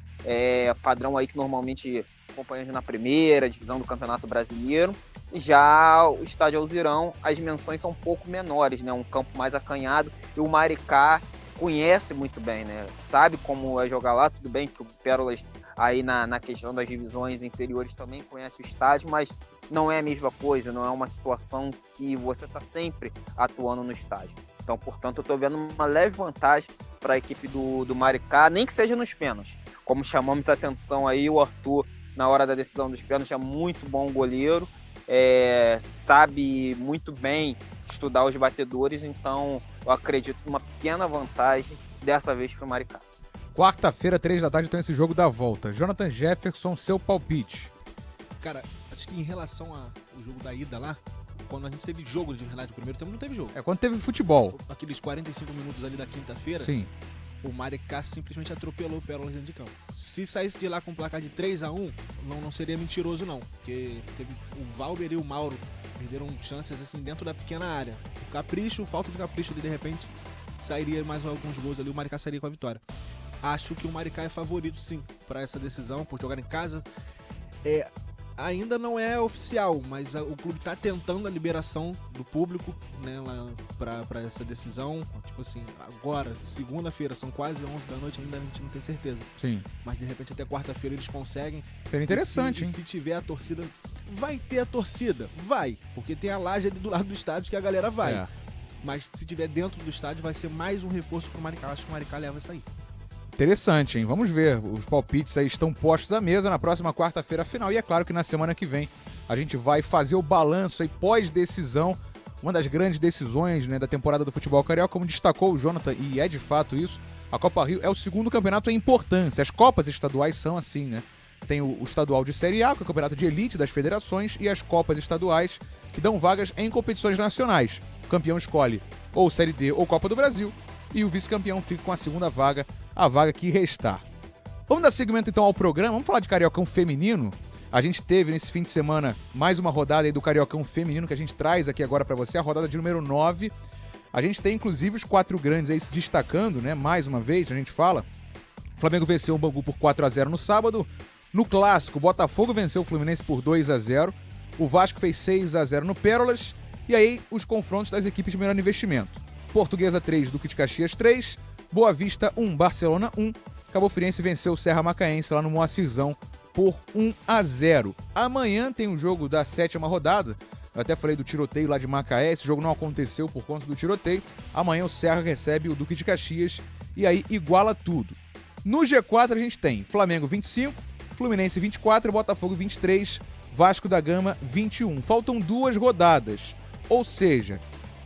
Padrão aí que normalmente acompanhamos na primeira divisão do Campeonato Brasileiro. Já o estádio Alzirão, as dimensões são um pouco menores, né? Um campo mais acanhado, e o Maricá conhece muito bem, né? Sabe como é jogar lá. Tudo bem que o Pérolas aí na questão das divisões inferiores também conhece o estádio, mas não é a mesma coisa, não é uma situação que você está sempre atuando no estádio. Então, portanto, eu estou vendo uma leve vantagem para a equipe do Maricá, nem que seja nos pênaltis. Como chamamos a atenção aí, o Arthur, na hora da decisão dos pênaltis, é muito bom goleiro, sabe muito bem estudar os batedores, então eu acredito numa pequena vantagem dessa vez para o Maricá. Quarta-feira, 3 da tarde, então esse jogo da volta. Jonathan Jefferson, seu palpite. Cara, acho que em relação ao jogo da ida lá, quando a gente teve jogo de verdade no primeiro tempo, não teve jogo. Quando teve futebol. Aqueles 45 minutos ali da quinta-feira, sim, o Maricá simplesmente atropelou o Pérolas dentro de campo. Se saísse de lá com um placar de 3-1, não seria mentiroso não, porque teve o Valber e o Mauro perderam chances assim, dentro da pequena área. O capricho, falta de capricho de repente, sairia mais alguns gols ali, o Maricá sairia com a vitória. Acho que o Maricá é favorito sim para essa decisão, por jogar em casa. Ainda não é oficial, mas o clube tá tentando a liberação do público, né, lá pra essa decisão. Tipo assim, agora, segunda-feira, são quase 11 da noite, ainda a gente não tem certeza. Sim. Mas de repente até quarta-feira eles conseguem. Seria interessante, hein? Se tiver a torcida, vai ter a torcida? Vai, porque tem a laje ali do lado do estádio que a galera vai. Mas se tiver dentro do estádio, vai ser mais um reforço pro Maricá. Acho que o Maricá leva isso aí. Interessante, hein? Vamos ver. Os palpites aí estão postos à mesa na próxima quarta-feira final. E é claro que na semana que vem a gente vai fazer o balanço aí pós-decisão. Uma das grandes decisões, né, da temporada do futebol carioca, como destacou o Jonathan, e é de fato isso, a Copa Rio é o segundo campeonato em importância. As Copas estaduais são assim, né? Tem o estadual de Série A, que é o campeonato de elite das federações, e as Copas estaduais, que dão vagas em competições nacionais. O campeão escolhe ou Série D ou Copa do Brasil, e o vice-campeão fica com a segunda vaga, a vaga que restar. Vamos dar seguimento então ao programa, vamos falar de Cariocão Feminino. A gente teve nesse fim de semana mais uma rodada aí do Cariocão Feminino que a gente traz aqui agora pra você, a rodada de número 9. A gente tem inclusive os 4 grandes aí se destacando, né? Mais uma vez, a gente fala. O Flamengo venceu o Bangu por 4-0 no sábado. No clássico, o Botafogo venceu o Fluminense por 2-0. O Vasco fez 6-0 no Pérolas. E aí, os confrontos das equipes de melhor investimento. Portuguesa 3, Duque de Caxias 3. Boa Vista 1, Barcelona 1. Cabo Friense venceu o Serra Macaense lá no Moacirzão por 1-0. Amanhã tem um jogo da 7ª rodada. Eu até falei do tiroteio lá de Macaé. Esse jogo não aconteceu por conta do tiroteio. Amanhã o Serra recebe o Duque de Caxias e aí iguala tudo. No G4 a gente tem Flamengo 25, Fluminense 24, Botafogo 23, Vasco da Gama 21. Faltam 2 rodadas. Ou seja,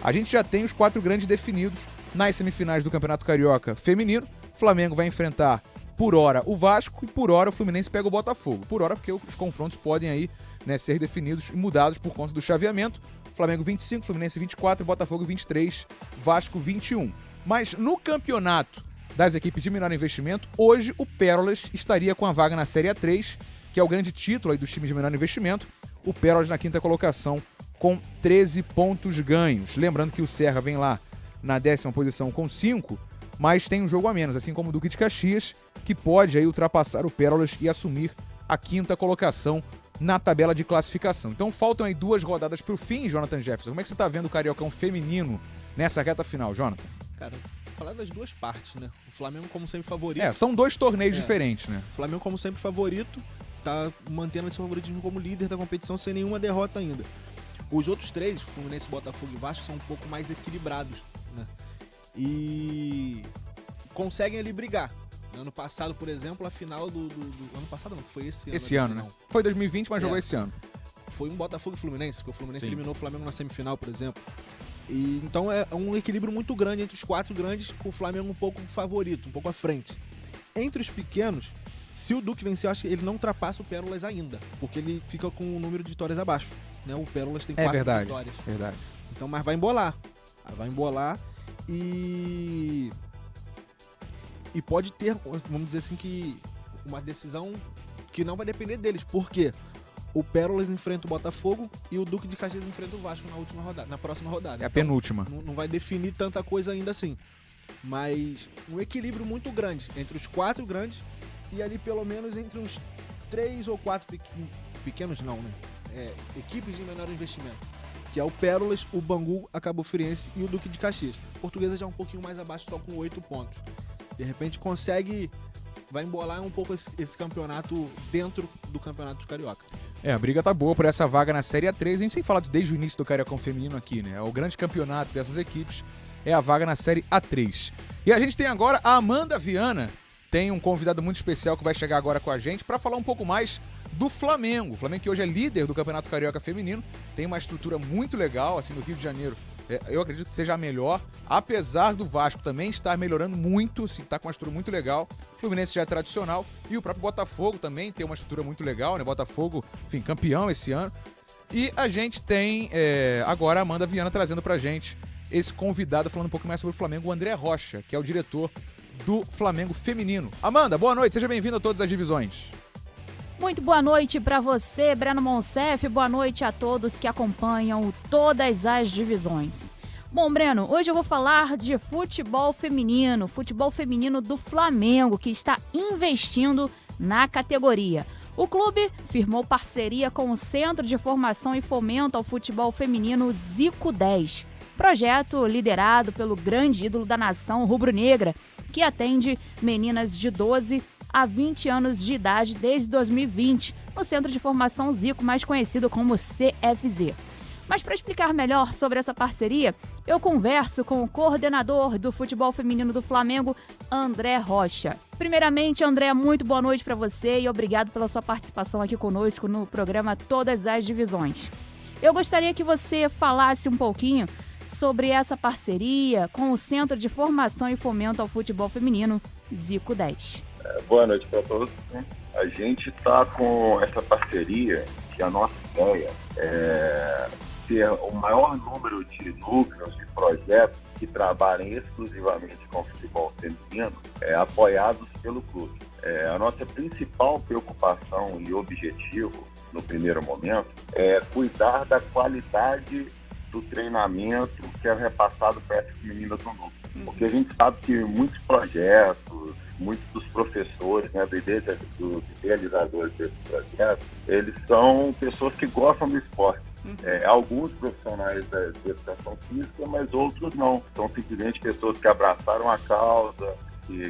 a gente já tem os 4 grandes definidos nas semifinais do Campeonato Carioca Feminino. O Flamengo vai enfrentar, por hora, o Vasco e por hora o Fluminense pega o Botafogo. Por hora, porque os confrontos podem aí, né, ser definidos e mudados por conta do chaveamento. Flamengo 25, Fluminense 24, Botafogo 23, Vasco 21. Mas no campeonato das equipes de menor investimento, hoje o Pérolas estaria com a vaga na Série A3, que é o grande título aí dos times de menor investimento. O Pérolas na 5ª colocação com 13 pontos ganhos. Lembrando que o Serra vem lá na 10ª posição com 5, mas tem um jogo a menos, assim como o Duque de Caxias, que pode aí ultrapassar o Pérolas e assumir a 5ª colocação na tabela de classificação. Então faltam aí 2 rodadas para o fim, Jonathan Jefferson. Como é que você está vendo o Cariocão Feminino nessa reta final, Jonathan? Cara, falar das duas partes, né? O Flamengo como sempre favorito. São 2 torneios diferentes, né? O Flamengo como sempre favorito, tá mantendo esse favoritismo como líder da competição sem nenhuma derrota ainda. Os outros três, Fluminense, Botafogo e Vasco, são um pouco mais equilibrados, né? E conseguem ali brigar. Ano passado, por exemplo, a final do ano passado não, que foi esse ano. Esse ano, né? Foi 2020, mas jogou esse ano. Foi um Botafogo e Fluminense, porque o Fluminense Sim. eliminou o Flamengo na semifinal, por exemplo. E então é um equilíbrio muito grande entre os quatro grandes, com o Flamengo um pouco favorito, um pouco à frente. Entre os pequenos, se o Duque vencer, eu acho que ele não ultrapassa o Pérolas ainda, porque ele fica com o número de vitórias abaixo, né? O Pérolas tem 4 vitórias. Verdade. Então, mas vai embolar. E pode ter, vamos dizer assim, que uma decisão que não vai depender deles. Por quê? O Pérolas enfrenta o Botafogo e o Duque de Caxias enfrenta o Vasco na próxima rodada. É a penúltima. Não vai definir tanta coisa ainda assim. Mas um equilíbrio muito grande entre os 4 grandes e ali pelo menos entre uns 3 ou 4 pequenos não, né? Equipes de menor investimento. Que é o Pérolas, o Bangu, a Cabo Friense e o Duque de Caxias. Portuguesa já um pouquinho mais abaixo, só com 8 pontos. De repente vai embolar um pouco esse campeonato dentro do Campeonato dos Carioca. A briga tá boa por essa vaga na Série A3. A gente tem falado desde o início do Cariocão Feminino aqui, né? O grande campeonato dessas equipes é a vaga na Série A3. E a gente tem agora a Amanda Viana, tem um convidado muito especial que vai chegar agora com a gente para falar um pouco mais do Flamengo. O Flamengo que hoje é líder do Campeonato Carioca Feminino, tem uma estrutura muito legal, assim, no Rio de Janeiro. Eu acredito que seja a melhor, apesar do Vasco também estar melhorando muito, está com uma estrutura muito legal. O Fluminense já é tradicional e o próprio Botafogo também tem uma estrutura muito legal, né? Botafogo, enfim, campeão esse ano. E a gente tem agora a Amanda Viana trazendo pra gente esse convidado falando um pouco mais sobre o Flamengo, o André Rocha, que é o diretor do Flamengo Feminino. Amanda, boa noite, seja bem-vindo a todas as divisões. Muito boa noite para você, Breno Monsef. Boa noite a todos que acompanham todas as divisões. Bom, Breno, hoje eu vou falar de futebol feminino do Flamengo, que está investindo na categoria. O clube firmou parceria com o Centro de Formação e Fomento ao Futebol Feminino Zico 10, projeto liderado pelo grande ídolo da nação rubro-negra, que atende meninas de 12 a 20 anos de idade desde 2020, no Centro de Formação Zico, mais conhecido como CFZ. Mas para explicar melhor sobre essa parceria, eu converso com o coordenador do futebol feminino do Flamengo, André Rocha. Primeiramente, André, muito boa noite para você e obrigado pela sua participação aqui conosco no programa Todas as Divisões. Eu gostaria que você falasse um pouquinho sobre essa parceria com o Centro de Formação e Fomento ao Futebol Feminino, Zico 10. Boa noite para todos. A gente está com essa parceria, que a nossa ideia é ter o maior número de núcleos, de projetos que trabalhem exclusivamente com futebol feminino, apoiados pelo clube. A nossa principal preocupação e objetivo, no primeiro momento, é cuidar da qualidade do treinamento que é repassado para essas meninas no núcleo. Porque a gente sabe que muitos projetos, muitos dos professores, né, dos idealizadores desse projeto, eles são pessoas que gostam do esporte. Alguns profissionais da educação física, mas outros não. São simplesmente pessoas que abraçaram a causa,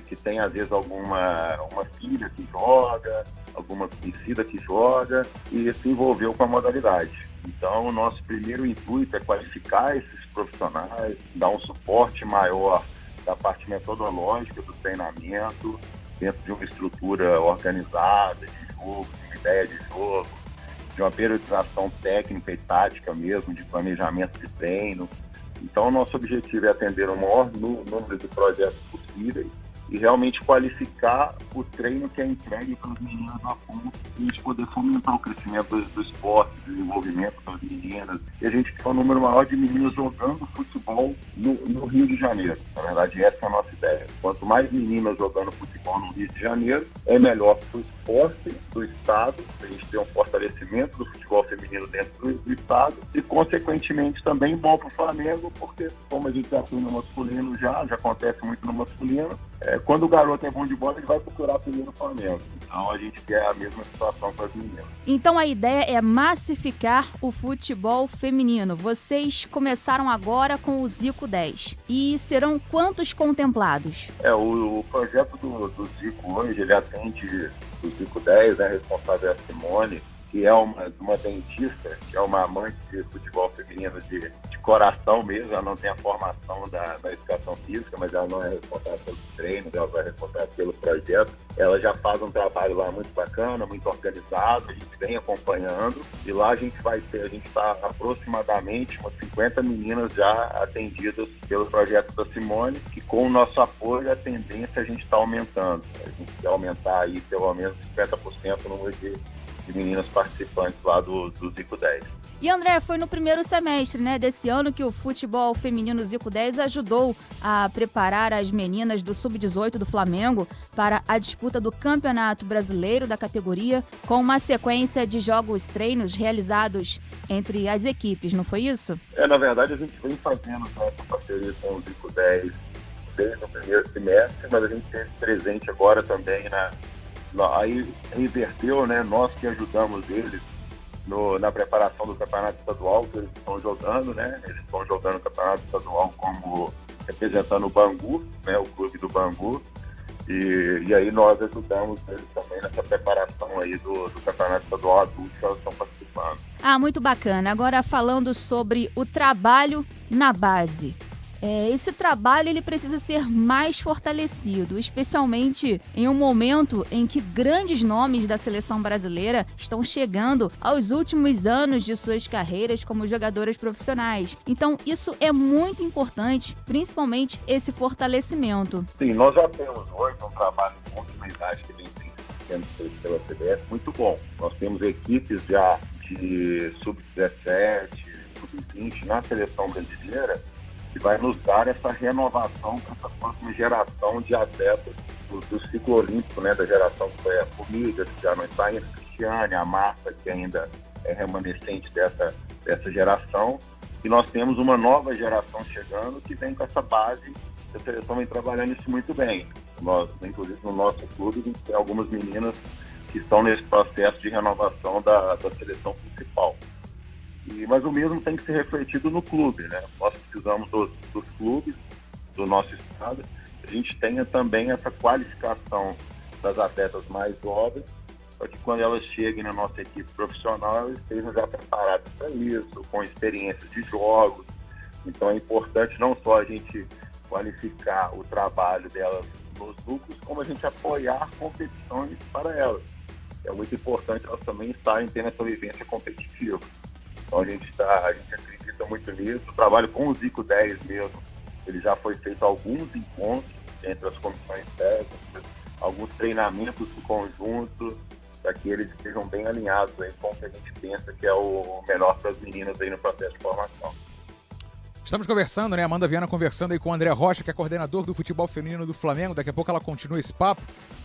que tem às vezes uma filha que joga, alguma conhecida que joga e se envolveu com a modalidade. Então, o nosso primeiro intuito é qualificar esses profissionais, dar um suporte maior da parte metodológica do treinamento, dentro de uma estrutura organizada de jogo, de uma ideia de jogo, de uma periodização técnica e tática mesmo, de planejamento de treino. Então, o nosso objetivo é atender o maior número de projetos possíveis e realmente qualificar o treino que é entregue para os meninos a ponto de a gente poder fomentar o crescimento do esporte, do desenvolvimento das meninas. E a gente quer um número maior de meninas jogando futebol no Rio de Janeiro. Na verdade, essa é a nossa ideia. Quanto mais meninas jogando futebol no Rio de Janeiro, é melhor para o esporte do Estado, a gente ter um fortalecimento do futebol feminino dentro do Estado e, consequentemente, também bom para o Flamengo, porque como a gente já tem no masculino já acontece muito no masculino, Quando o garoto é bom de bola, ele vai procurar primeiro o Flamengo. Então a gente quer a mesma situação para as meninas. Então a ideia é massificar o futebol feminino. Vocês começaram agora com o Zico 10. E serão quantos contemplados? O projeto do Zico hoje, ele atende o Zico 10, né, responsável é a Simone, que é uma dentista, que é uma amante de futebol feminino de coração mesmo. Ela não tem a formação da educação física, mas ela não é responsável pelos treinos, ela vai responsável pelo projeto. Ela já faz um trabalho lá muito bacana, muito organizado, a gente vem acompanhando, e lá a gente está aproximadamente umas 50 meninas já atendidas pelo projeto da Simone, que com o nosso apoio a tendência a gente está aumentando. A gente quer aumentar aí pelo menos 50% o número de meninas participantes lá do Zico 10. E André, foi no primeiro semestre, né, desse ano que o futebol feminino Zico 10 ajudou a preparar as meninas do Sub-18 do Flamengo para a disputa do Campeonato Brasileiro da categoria, com uma sequência de jogos-treinos realizados entre as equipes, não foi isso? Na verdade, a gente vem fazendo essa parceria com o Zico 10 desde o primeiro semestre, mas a gente teve presente agora também aí reverteu, né? Nós que ajudamos eles na preparação do campeonato estadual que eles estão jogando, né? Eles estão jogando o campeonato estadual como representando o Bangu, né? O clube do Bangu. E aí nós ajudamos eles também nessa preparação aí do campeonato estadual adulto que elas estão participando. Muito bacana. Agora falando sobre o trabalho na base. Esse trabalho ele precisa ser mais fortalecido, especialmente em um momento em que grandes nomes da seleção brasileira estão chegando aos últimos anos de suas carreiras como jogadoras profissionais. Então, isso é muito importante, principalmente esse fortalecimento. Sim, nós já temos hoje um trabalho de continuidade que vem sendo feito pela CBF muito bom. Nós temos equipes já de sub-17, sub-20 na seleção brasileira, que vai nos dar essa renovação para essa próxima geração de atletas do ciclo olímpico, né, da geração que foi a Formiga, que já não está ainda, a Cristiane, a Marta, que ainda é remanescente dessa geração, e nós temos uma nova geração chegando que vem com essa base, a seleção vem trabalhando isso muito bem. Nós, inclusive no nosso clube, a gente tem algumas meninas que estão nesse processo de renovação da seleção principal. Mas o mesmo tem que ser refletido no clube, né? Nós precisamos dos clubes, do nosso estado, a gente tenha também essa qualificação das atletas mais jovens, para que quando elas cheguem na nossa equipe profissional, elas estejam já preparadas para isso, com experiências de jogos. Então é importante não só a gente qualificar o trabalho delas nos grupos, como a gente apoiar competições para elas. É muito importante elas também estarem tendo essa vivência competitiva. Então a gente acredita muito nisso. O trabalho com o Zico 10 mesmo, ele já foi feito alguns encontros entre as comissões técnicas, alguns treinamentos em conjunto, para que eles estejam bem alinhados aí com o que a gente pensa que é o melhor para as meninas aí no processo de formação. Estamos conversando, né? Amanda Viana conversando aí com o André Rocha, que é coordenador do futebol feminino do Flamengo. Daqui a pouco ela continua esse papo.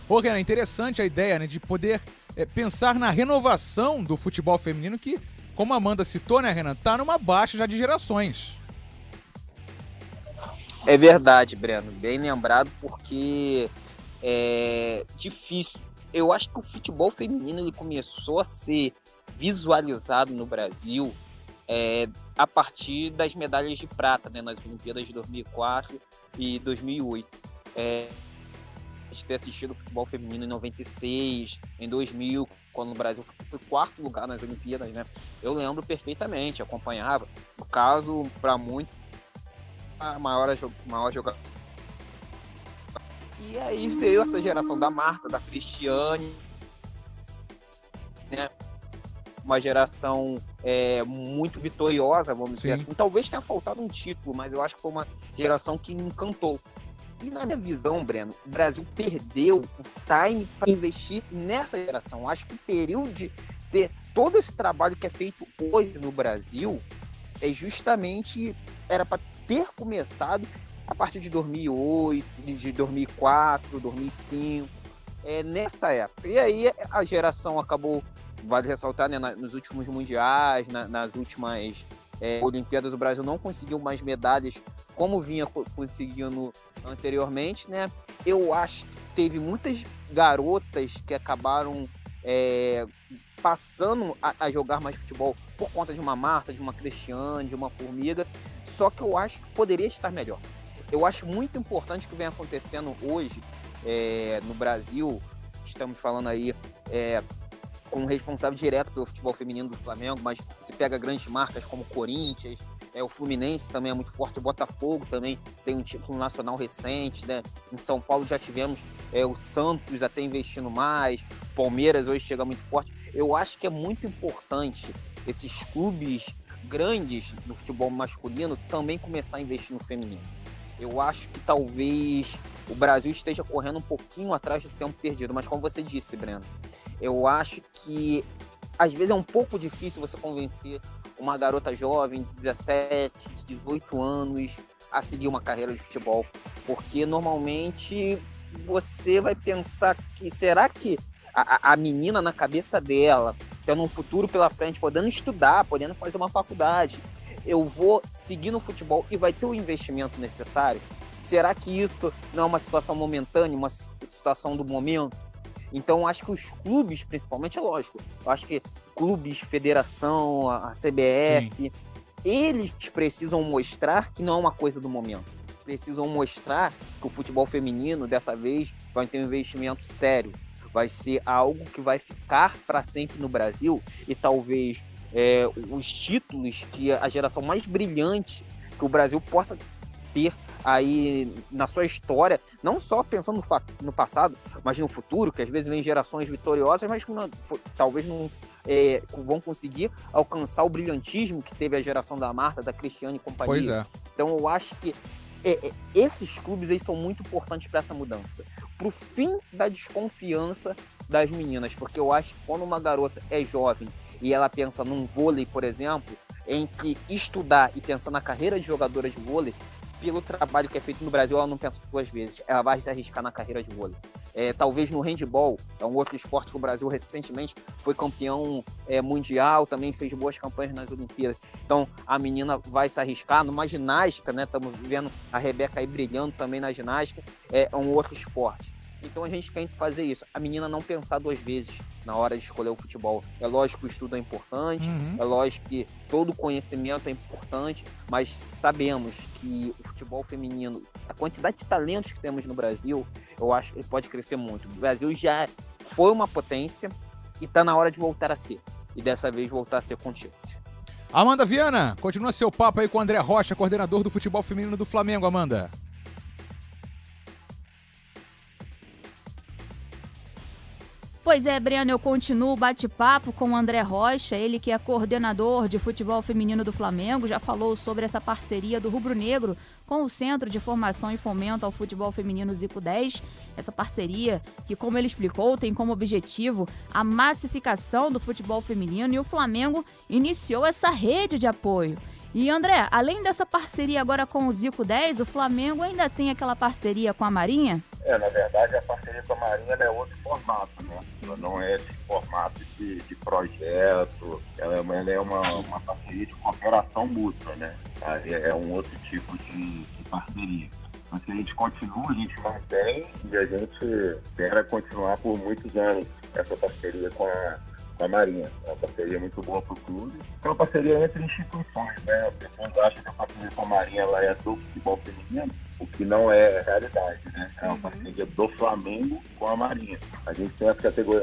Pô, Renan, interessante a ideia, né? De poder pensar na renovação do futebol feminino que, como a Amanda citou, né, Renan? Tá numa baixa já de gerações. É verdade, Breno. Bem lembrado, porque é difícil. Eu acho que o futebol feminino ele começou a ser visualizado no Brasil a partir das medalhas de prata, né, nas Olimpíadas de 2004 e 2008. A gente ter assistido o futebol feminino em 96, em 2000, quando o Brasil foi quarto lugar nas Olimpíadas, né? Eu lembro perfeitamente, acompanhava. No caso, para muitos, a maior jogadora. E aí veio essa geração da Marta, da Cristiane, né? Uma geração muito vitoriosa, vamos dizer assim. Talvez tenha faltado um título, mas eu acho que foi uma geração que encantou. E na minha visão, Breno, o Brasil perdeu o time para investir nessa geração. Acho que o período de ter todo esse trabalho que é feito hoje no Brasil era para ter começado a partir de 2008, de 2004, 2005, nessa época. E aí a geração acabou, vale ressaltar, né, nos últimos mundiais, nas últimas Olimpíadas, o Brasil não conseguiu mais medalhas como vinha conseguindo anteriormente, né? Eu acho que teve muitas garotas que acabaram passando a jogar mais futebol por conta de uma Marta, de uma Cristiane, de uma Formiga, só que eu acho que poderia estar melhor. Eu acho muito importante o que vem acontecendo hoje no Brasil. Estamos falando aí com um responsável direto pelo futebol feminino do Flamengo, mas se pega grandes marcas como Corinthians, o Fluminense também é muito forte, o Botafogo também tem um título nacional recente, né? Em São Paulo já tivemos o Santos até investindo mais, Palmeiras hoje chega muito forte. Eu acho que é muito importante esses clubes grandes no futebol masculino também começar a investir no feminino. Eu acho que talvez o Brasil esteja correndo um pouquinho atrás do tempo perdido, mas como você disse, Breno, eu acho que às vezes é um pouco difícil você convencer uma garota jovem de 17, 18 anos a seguir uma carreira de futebol, porque normalmente você vai pensar que será que a menina na cabeça dela, tendo um futuro pela frente, podendo estudar, podendo fazer uma faculdade, eu vou seguir no futebol e vai ter o investimento necessário? Será que isso não é uma situação momentânea, uma situação do momento? Então, eu acho que os clubes, principalmente, é lógico, eu acho que clubes, federação, a CBF, sim, eles precisam mostrar que não é uma coisa do momento. Precisam mostrar que o futebol feminino, dessa vez, vai ter um investimento sério. Vai ser algo que vai ficar para sempre no Brasil e talvez os títulos que a geração mais brilhante que o Brasil possa ter aí na sua história, não só pensando no passado, mas no futuro, que às vezes vem gerações vitoriosas, mas que talvez não vão conseguir alcançar o brilhantismo que teve a geração da Marta, da Cristiane e companhia. Pois é. Então eu acho que esses clubes aí são muito importantes para essa mudança, para o fim da desconfiança das meninas, porque eu acho que quando uma garota é jovem e ela pensa num vôlei, por exemplo, em que estudar e pensar na carreira de jogadora de vôlei, pelo trabalho que é feito no Brasil, ela não pensa duas vezes, ela vai se arriscar na carreira de vôlei. Talvez no handball, é um outro esporte que o Brasil recentemente foi campeão mundial, também fez boas campanhas nas Olimpíadas. Então a menina vai se arriscar numa ginástica, né? Estamos vendo a Rebeca aí brilhando também na ginástica, é um outro esporte. Então a gente tem que fazer isso, a menina não pensar duas vezes na hora de escolher o futebol. É lógico que o estudo é importante, é lógico que todo conhecimento é importante, mas sabemos que o futebol feminino, a quantidade de talentos que temos no Brasil, eu acho que ele pode crescer muito. O Brasil já foi uma potência e está na hora de voltar a ser, e dessa vez voltar a ser contigo. Amanda Viana, continua seu papo aí com o André Rocha, coordenador do futebol feminino do Flamengo. Amanda. Pois é, Breno, eu continuo o bate-papo com o André Rocha, ele que é coordenador de futebol feminino do Flamengo, já falou sobre essa parceria do Rubro Negro com o Centro de Formação e Fomento ao Futebol Feminino Zico 10. Essa parceria que, como ele explicou, tem como objetivo a massificação do futebol feminino e o Flamengo iniciou essa rede de apoio. E André, além dessa parceria agora com o Zico 10, o Flamengo ainda tem aquela parceria com a Marinha? Na verdade, a parceria com a Marinha é outro formato, né? Ela não é esse formato de projeto, ela é uma parceria de cooperação mútua, né? É um outro tipo de parceria. Mas que a gente continua, a gente mantém e a gente espera continuar por muitos anos essa parceria com a Marinha. É uma parceria muito boa para o clube. É uma parceria entre instituições, né? As pessoas acham que a parceria com a Marinha ela é do futebol feminino, o que não é realidade, né? É uma parceria do Flamengo com a Marinha. A gente tem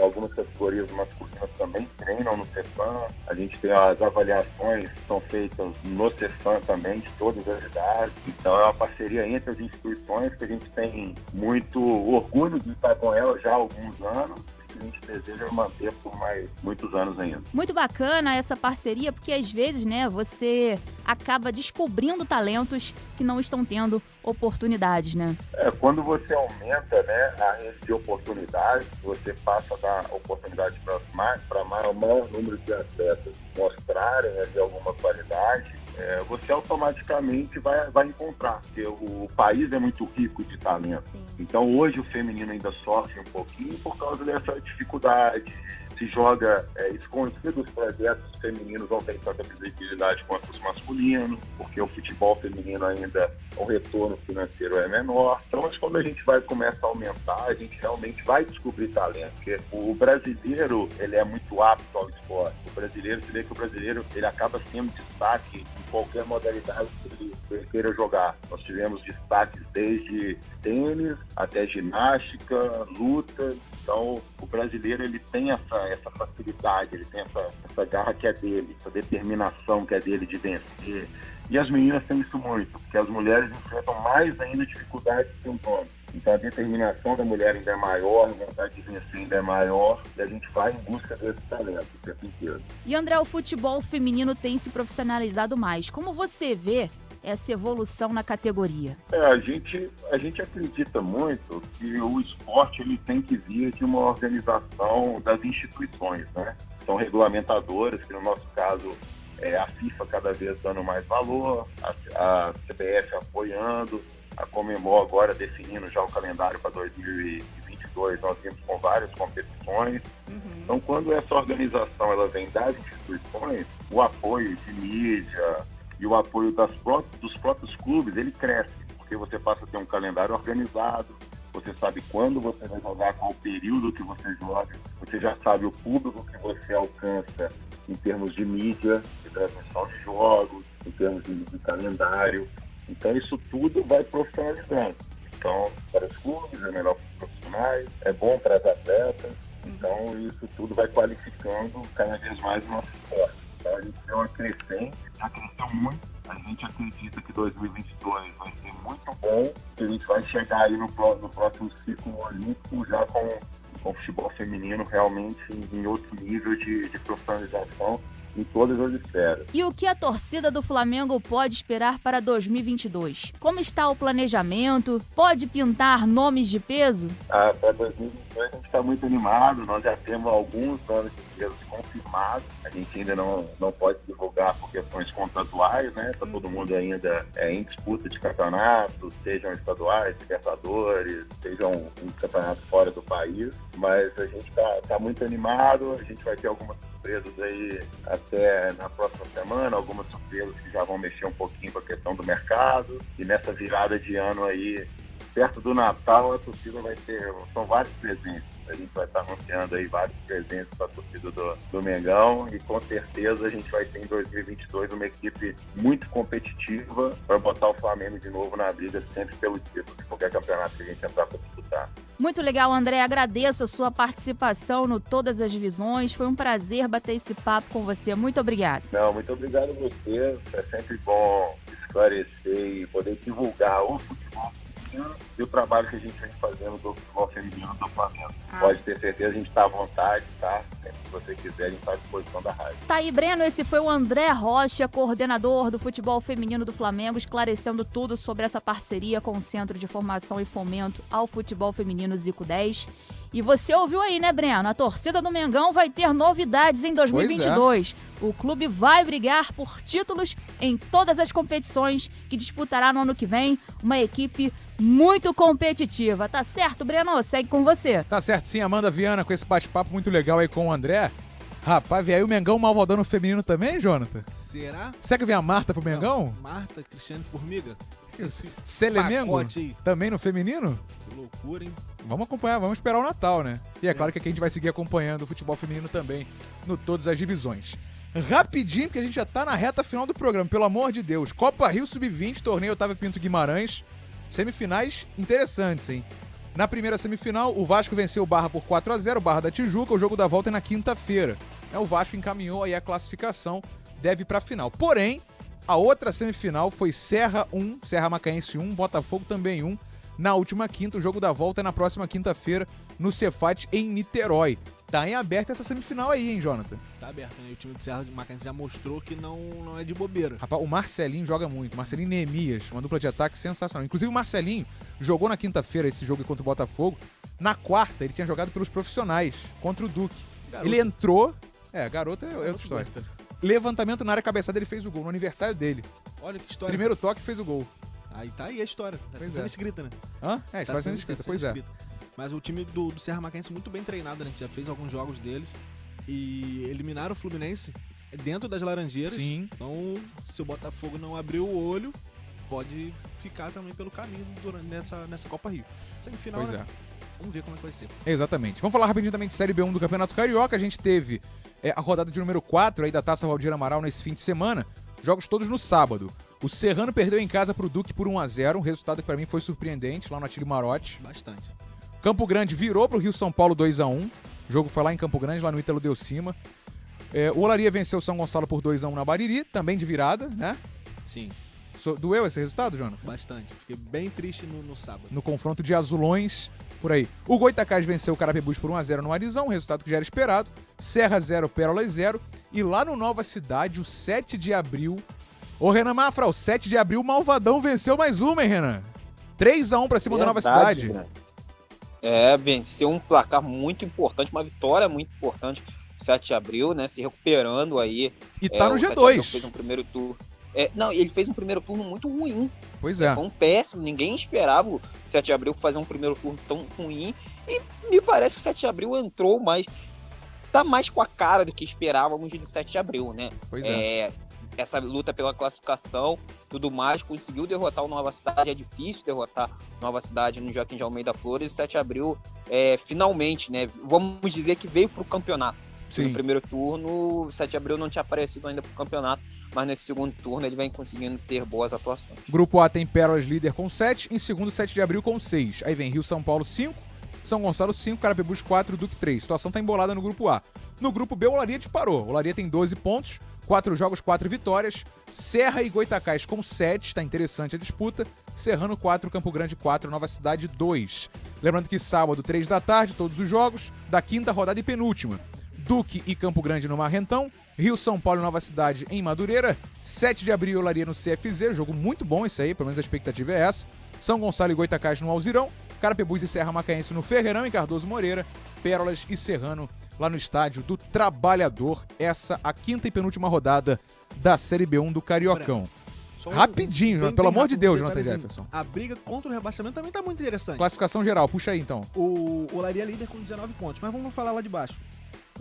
algumas categorias masculinas também treinam no Cefam. A gente tem as avaliações que são feitas no Cefam também, de todas as idades. Então é uma parceria entre as instituições que a gente tem muito orgulho de estar com ela já há alguns anos. A gente deseja manter por mais muitos anos ainda. Muito bacana essa parceria, porque às vezes, né, você acaba descobrindo talentos que não estão tendo oportunidades, né? Quando você aumenta, né, a rede de oportunidades, você passa a dar oportunidade para o maior número de atletas mostrarem ali alguma qualidade, você automaticamente vai encontrar, porque o país é muito rico de talento. Sim. Então hoje o feminino ainda sofre um pouquinho por causa dessa dificuldade se joga escondido, os projetos femininos não têm tanta visibilidade quanto os masculinos, porque o futebol feminino ainda, o retorno financeiro é menor. Então, mas quando a gente começa a aumentar, a gente realmente vai descobrir talento, porque o brasileiro, ele é muito apto ao esporte. O brasileiro, você vê que o brasileiro, ele acaba sendo destaque em qualquer modalidade que ele queira jogar. Nós tivemos destaques desde tênis até ginástica, luta. Então, o brasileiro, ele tem essa facilidade, ele tem essa garra que é dele, essa determinação que é dele de vencer. E as meninas têm isso muito, porque as mulheres enfrentam mais ainda dificuldades que os homens. Então, a determinação da mulher ainda é maior, a vontade de vencer ainda é maior, e a gente vai em busca desse talento o tempo inteiro. E, André, o futebol feminino tem se profissionalizado mais. Como você vê essa evolução na categoria? A gente acredita muito que o esporte ele tem que vir de uma organização das instituições, né? São regulamentadoras, que no nosso caso é a FIFA cada vez dando mais valor, a CBF apoiando, a Conmebol agora definindo já o calendário para 2022, nós vimos com várias competições. Então, quando essa organização ela vem das instituições, o apoio de mídia e o apoio dos próprios clubes, ele cresce, porque você passa a ter um calendário organizado, você sabe quando você vai jogar, qual o período que você joga, você já sabe o público que você alcança em termos de mídia, de transmissão de jogos, em termos de calendário. Então, isso tudo vai profissionalizando. Então, para os clubes, é melhor para os profissionais, é bom para as atletas. Então, isso tudo vai qualificando cada vez mais o nosso esporte. Então, a gente deu uma crescente, já cresceu muito. A gente acredita que 2022 vai ser muito bom, que a gente vai chegar aí no próximo ciclo olímpico já com o futebol feminino realmente em outro nível de profissionalização em todas as esferas. E o que a torcida do Flamengo pode esperar para 2022? Como está o planejamento? Pode pintar nomes de peso? Para 2022 a gente está muito animado, nós já temos alguns nomes de peso confirmados, a gente ainda não pode divulgar por questões contratuais, né? Está todo mundo ainda em disputa de campeonatos, sejam estaduais, Libertadores, sejam um campeonato fora do país, mas a gente está muito animado, a gente vai ter algumas surpresas aí até na próxima semana, algumas surpresas que já vão mexer um pouquinho com a questão do mercado, e nessa virada de ano aí, perto do Natal, a torcida vai ter, são vários presentes, a gente vai estar anunciando aí vários presentes para a torcida do Mengão, e com certeza a gente vai ter em 2022 uma equipe muito competitiva para botar o Flamengo de novo na briga sempre pelo título de qualquer campeonato que a gente entrar para disputar. Muito legal, André. Agradeço a sua participação no Todas as Divisões. Foi um prazer bater esse papo com você. Muito obrigado. Muito obrigado a você. É sempre bom esclarecer e poder divulgar o futebol feminino e o trabalho que a gente vem fazendo do futebol feminino do Flamengo. Pode ter certeza, a gente está à vontade, tá? Sempre que você quiser, a gente está à disposição da rádio. Tá aí, Breno. Esse foi o André Rocha, coordenador do futebol feminino do Flamengo, esclarecendo tudo sobre essa parceria com o Centro de Formação e Fomento ao Futebol Feminino Zico 10. E você ouviu aí, né, Breno? A torcida do Mengão vai ter novidades em 2022. O clube vai brigar por títulos em todas as competições que disputará no ano que vem. Uma equipe muito competitiva. Tá certo, Breno? Segue com você. Tá certo sim, Amanda Viana, com esse bate-papo muito legal aí com o André. Rapaz, vem aí o Mengão malvadão no feminino também, Jonathan? Será? Será que vem a Marta pro Mengão? Marta, Cristiane Formiga. Selemengo? Também no feminino? Que loucura, hein? Vamos acompanhar, vamos esperar o Natal, né? E é claro que aqui a gente vai seguir acompanhando o futebol feminino também, no Todas as Divisões. Rapidinho, porque a gente já tá na reta final do programa, pelo amor de Deus. Copa Rio Sub-20, torneio Otávio Pinto Guimarães. Semifinais interessantes, hein? Na primeira semifinal, o Vasco venceu o Barra por 4-0, o Barra da Tijuca. O jogo da volta é na quinta-feira. O Vasco encaminhou aí a classificação, deve ir pra final. Porém, a outra semifinal foi Serra 1, Serra Macaense 1, Botafogo também 1. Na última quinta, o jogo da volta é na próxima quinta-feira, no Cefat, em Niterói. Tá em aberto essa semifinal aí, hein, Jonathan? Tá aberto, né? O time de Serra Macaense já mostrou que não é de bobeira. Rapaz, o Marcelinho joga muito. Marcelinho e Neemias, uma dupla de ataque sensacional. Inclusive, o Marcelinho jogou na quinta-feira esse jogo contra o Botafogo. Na quarta, ele tinha jogado pelos profissionais, contra o Duque. Garoto. Ele entrou... garoto é outra história. Levantamento na área, cabeçada, ele fez o gol no aniversário dele. Olha que história. Primeiro toque, fez o gol. Aí tá aí a história. Tá sendo escrita, né? A história sendo escrita, pois é. Mas o time do Serra Macaense muito bem treinado, né? A gente já fez alguns jogos deles. e eliminaram o Fluminense dentro das Laranjeiras. Sim. Então, se o Botafogo não abrir o olho, pode ficar também pelo caminho nessa Copa Rio. Semifinal, Pois né? Vamos ver como é que vai ser. Exatamente. Vamos falar rapidinho também de Série B1 do Campeonato Carioca. A gente teve a rodada de número 4 aí da Taça Valdir Amaral nesse fim de semana. Jogos todos no sábado. O Serrano perdeu em casa pro Duque por 1-0, um resultado que pra mim foi surpreendente, lá no Atílio Marotti. Bastante. Campo Grande virou pro Rio São Paulo 2-1. O jogo foi lá em Campo Grande, lá no Ítalo Delcima. O Olaria venceu o São Gonçalo por 2-1 na Bariri, também de virada, né? Sim. Doeu esse resultado, Jonathan? Bastante. Fiquei bem triste no sábado. No confronto de azulões, por aí. O Goitacás venceu o Carapebus por 1-0 no Arizão, resultado que já era esperado. Serra 0, Pérolas 0. E lá no Nova Cidade, o 7 de abril... Ô, Renan Mafra, o 7 de abril, o Malvadão venceu mais uma, hein, Renan? 3-1 pra cima da Nova Cidade. Né? Venceu um placar muito importante, uma vitória muito importante. 7 de abril, né? Se recuperando aí. E tá no o G2. Fez um primeiro turno. Não, ele fez um primeiro turno muito ruim. Pois é. Foi um péssimo, ninguém esperava o 7 de abril fazer um primeiro turno tão ruim. E me parece que o 7 de abril entrou mais. Tá mais com a cara do que esperávamos de 7 de abril, né? Pois é. Essa luta pela classificação, tudo mais, conseguiu derrotar o Nova Cidade. É difícil derrotar Nova Cidade no Joaquim de Almeida Flores. E 7 de abril, finalmente, né? Vamos dizer que veio pro campeonato. Sim. No primeiro turno, o 7 de abril não tinha aparecido ainda pro campeonato, mas nesse segundo turno ele vem conseguindo ter boas atuações. Grupo A tem Pérolas líder com 7, em segundo 7 de abril com 6. Aí vem Rio São Paulo 5, São Gonçalo 5, Carapebus 4, Duque 3. A situação tá embolada no grupo A. No grupo B, o Olaria disparou. O Olaria tem 12 pontos, 4 jogos, 4 vitórias. Serra e Goitacás com 7, tá interessante a disputa. Serrano 4, Campo Grande 4, Nova Cidade 2. Lembrando que sábado, 3 da tarde, todos os jogos, da quinta rodada e penúltima. Duque e Campo Grande no Marrentão, Rio, São Paulo e Nova Cidade em Madureira, 7 de abril Olaria no CFZ, jogo muito bom esse aí, pelo menos a expectativa é essa. São Gonçalo e Goitacás no Alzirão, Carapebus e Serra Macaense no Ferreirão e Cardoso Moreira, Pérolas e Serrano lá no estádio do Trabalhador, essa a quinta e penúltima rodada da Série B1 do Cariocão. Rapidinho, pelo amor de Deus, Jonathan Jefferson. A briga contra o rebaixamento também tá muito interessante. Classificação geral, puxa aí então. O Olaria é líder com 19 pontos, mas vamos falar lá de baixo.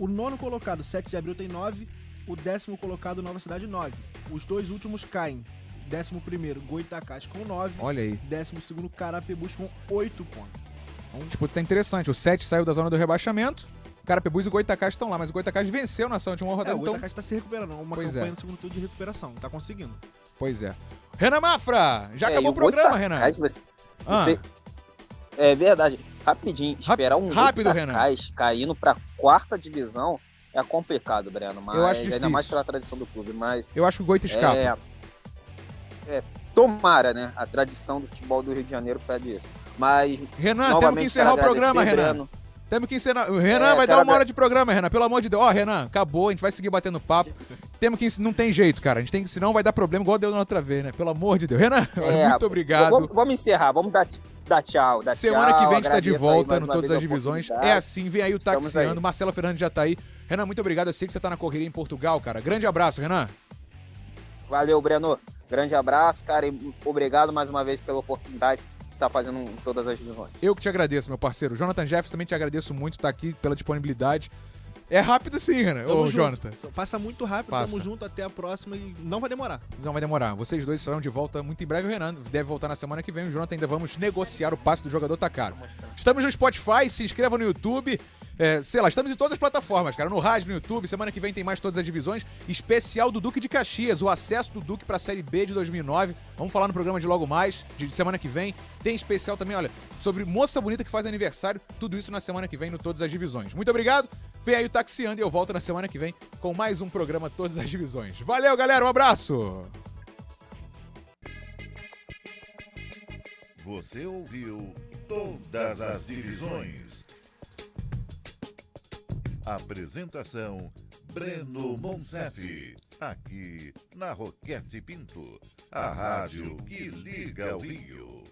O 9º colocado, 7 de abril, tem 9. O 10º colocado, Nova Cidade, 9. Os dois últimos caem. 11º, Goitacás com 9. Olha aí. 12º, Carapebus com 8 pontos. Então, disputa tá interessante. O 7 saiu da zona do rebaixamento. Carapebus e Goitacás estão lá, mas o Goitacás venceu na última rodada. O Goitacás tá se recuperando. Uma pois campanha no segundo turno de recuperação. Tá conseguindo. Pois é. Renan Mafra, já acabou o programa, Renan. É verdade. Rapidinho, esperar um Goitacás caindo pra 4ª divisão é complicado, Breno. Mas eu acho difícil. Ainda mais pela tradição do clube. Mas eu acho que o Goita escapa. Tomara, né? A tradição do futebol do Rio de Janeiro pede isso. Mas, Renan, temos que encerrar o programa, Renan. Temos que encerrar. O Renan vai dar uma hora de programa, Renan. Pelo amor de Deus. Renan, acabou. A gente vai seguir batendo papo. Temos que... Não tem jeito, cara. A gente tem que... Senão vai dar problema, igual deu na outra vez, né? Pelo amor de Deus. Renan, muito obrigado. Vamos encerrar. Vamos dar tchau. Semana que vem a gente tá de volta no Todas as Divisões. É assim, vem aí o Taxiando. Marcelo Fernandes já tá aí. Renan, muito obrigado. Eu sei que você tá na correria em Portugal, cara. Grande abraço, Renan. Valeu, Breno. Grande abraço, cara. E obrigado mais uma vez pela oportunidade de estar fazendo em Todas as Divisões. Eu que te agradeço, meu parceiro. Jonathan Jefferson, também te agradeço muito estar aqui pela disponibilidade. É rápido sim, Renan. Ô, Jonathan. Passa muito rápido, tamo junto, até a próxima e não vai demorar. Não vai demorar. Vocês dois estarão de volta muito em breve. O Renan deve voltar na semana que vem. O Jonathan ainda vamos negociar o passe do jogador tá caro. Estamos no Spotify, se inscreva no YouTube. Sei lá, estamos em todas as plataformas, cara. No rádio, no YouTube. Semana que vem tem mais Todas as Divisões. Especial do Duque de Caxias, o acesso do Duque pra Série B de 2009. Vamos falar no programa de logo mais, de semana que vem. Tem especial também, olha, sobre moça bonita que faz aniversário. Tudo isso na semana que vem no Todas as Divisões. Muito obrigado. Vem aí o Taxiando e eu volto na semana que vem com mais um programa Todas as Divisões. Valeu, galera. Um abraço. Você ouviu Todas as Divisões. Apresentação Breno Monsef, aqui na Roquete Pinto, a rádio que liga o Rio.